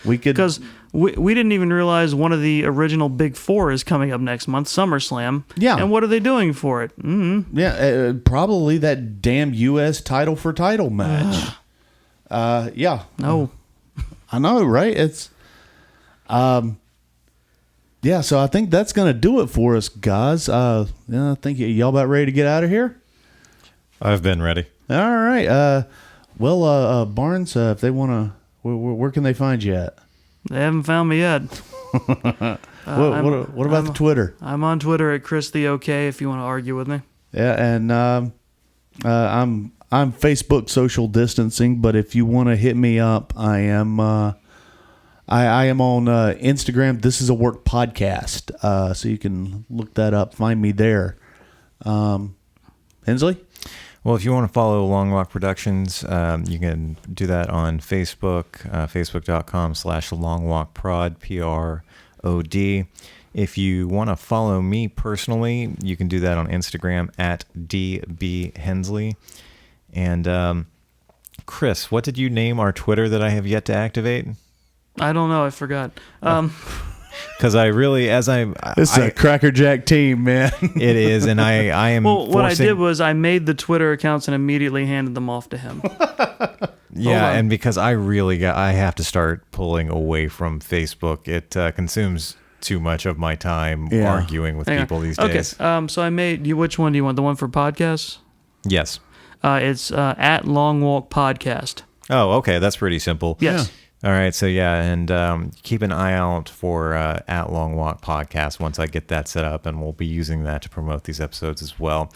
We could, because we didn't even realize one of the original Big Four is coming up next month, SummerSlam. Yeah. And what are they doing for it? Mm-hmm. Yeah, probably that damn U.S. title for title match. Yeah. No. I know, right? It's, yeah. So I think that's gonna do it for us, guys. I think y'all about ready to get out of here. I've been ready. All right. Barnes, if they want to, where can they find you at? They haven't found me yet. What about the Twitter? I'm on Twitter at Chris the OK if you want to argue with me. Yeah, and I'm Facebook social distancing, but if you want to hit me up, I am on Instagram. This is a work podcast, so you can look that up. Find me there. Hensley? Well, if you want to follow Long Walk Productions, you can do that on Facebook, facebook.com/longwalkprod, PROD. If you want to follow me personally, you can do that on Instagram at DBHensley. And Chris, what did you name our Twitter that I have yet to activate? I don't know. I forgot. Because I really, This is a crackerjack team, man. It is, and I am. Well, what I did was I made the Twitter accounts and immediately handed them off to him. Yeah, and because I have to start pulling away from Facebook. It consumes too much of my time arguing with people these days. Okay, so I made you. Which one do you want? The one for podcasts? Yes. It's at Long Walk Podcast. Oh, okay, that's pretty simple. Yes. Yeah. All right, so yeah, and keep an eye out for at Long Walk Podcast once I get that set up, and we'll be using that to promote these episodes as well.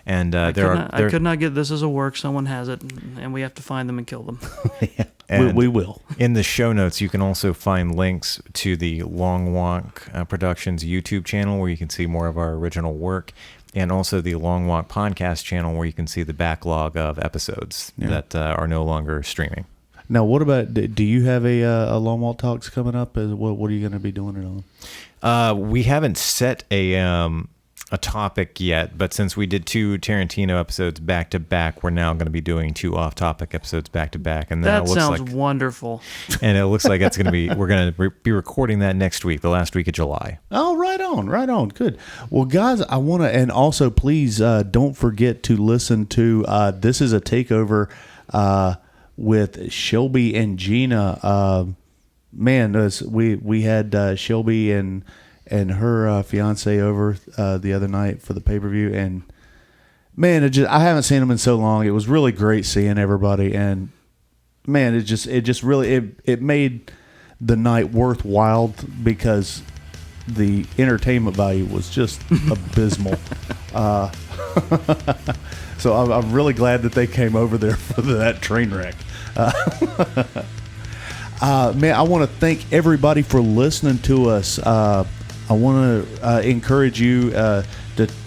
And I could not get This Is a Work. Someone has it, and we have to find them and kill them. And we will. In the show notes, you can also find links to the Long Walk Productions YouTube channel where you can see more of our original work, and also the Long Walk Podcast channel where you can see the backlog of episodes that are no longer streaming. Now, what about? Do you have a Long Walk Talks coming up? What are you going to be doing it on? We haven't set a topic yet, but since we did 2 Tarantino episodes back to back, we're now going to be doing 2 off-topic episodes back to back, and that sounds wonderful. And it looks like it's going to be. We're going to be recording that next week, the last week of July. Oh, right on, good. Well, guys, I want to, and also please don't forget to listen to This Is a Takeover with Shelby and Gina. Man, we had Shelby and her fiance over the other night for the pay-per-view, and man, I haven't seen them in so long. It was really great seeing everybody, and man, it just really made the night worthwhile because the entertainment value was just abysmal. So I'm really glad that they came over there for that train wreck. Man, I want to thank everybody for listening to us. I want to encourage you to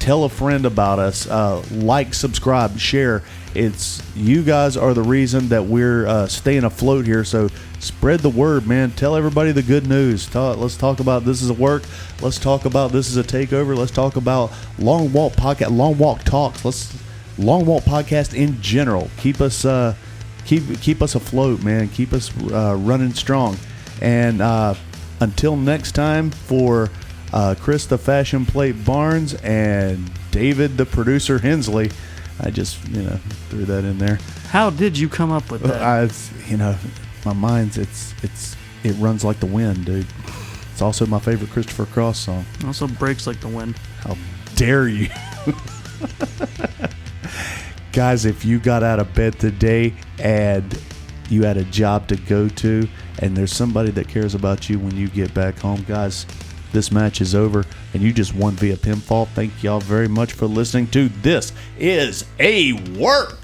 tell a friend about us. Like, subscribe, share. You guys are the reason that we're staying afloat here. So spread the word, man. Tell everybody the good news. Let's talk about This Is a Work. Let's talk about This Is a Takeover. Let's talk about Long Walk Podcast, Long Walk Talks. Long Walk Podcast in general. Keep us keep us afloat, man. Keep us running strong. And until next time, for Chris the Fashion Plate Barnes and David the Producer Hensley, I just threw that in there. How did you come up with that? My mind's it runs like the wind, dude. It's also my favorite Christopher Cross song. Also breaks like the wind. How dare you? Guys, if you got out of bed today and you had a job to go to and there's somebody that cares about you when you get back home, guys, this match is over and you just won via pinfall. Thank y'all very much for listening to This Is a Work.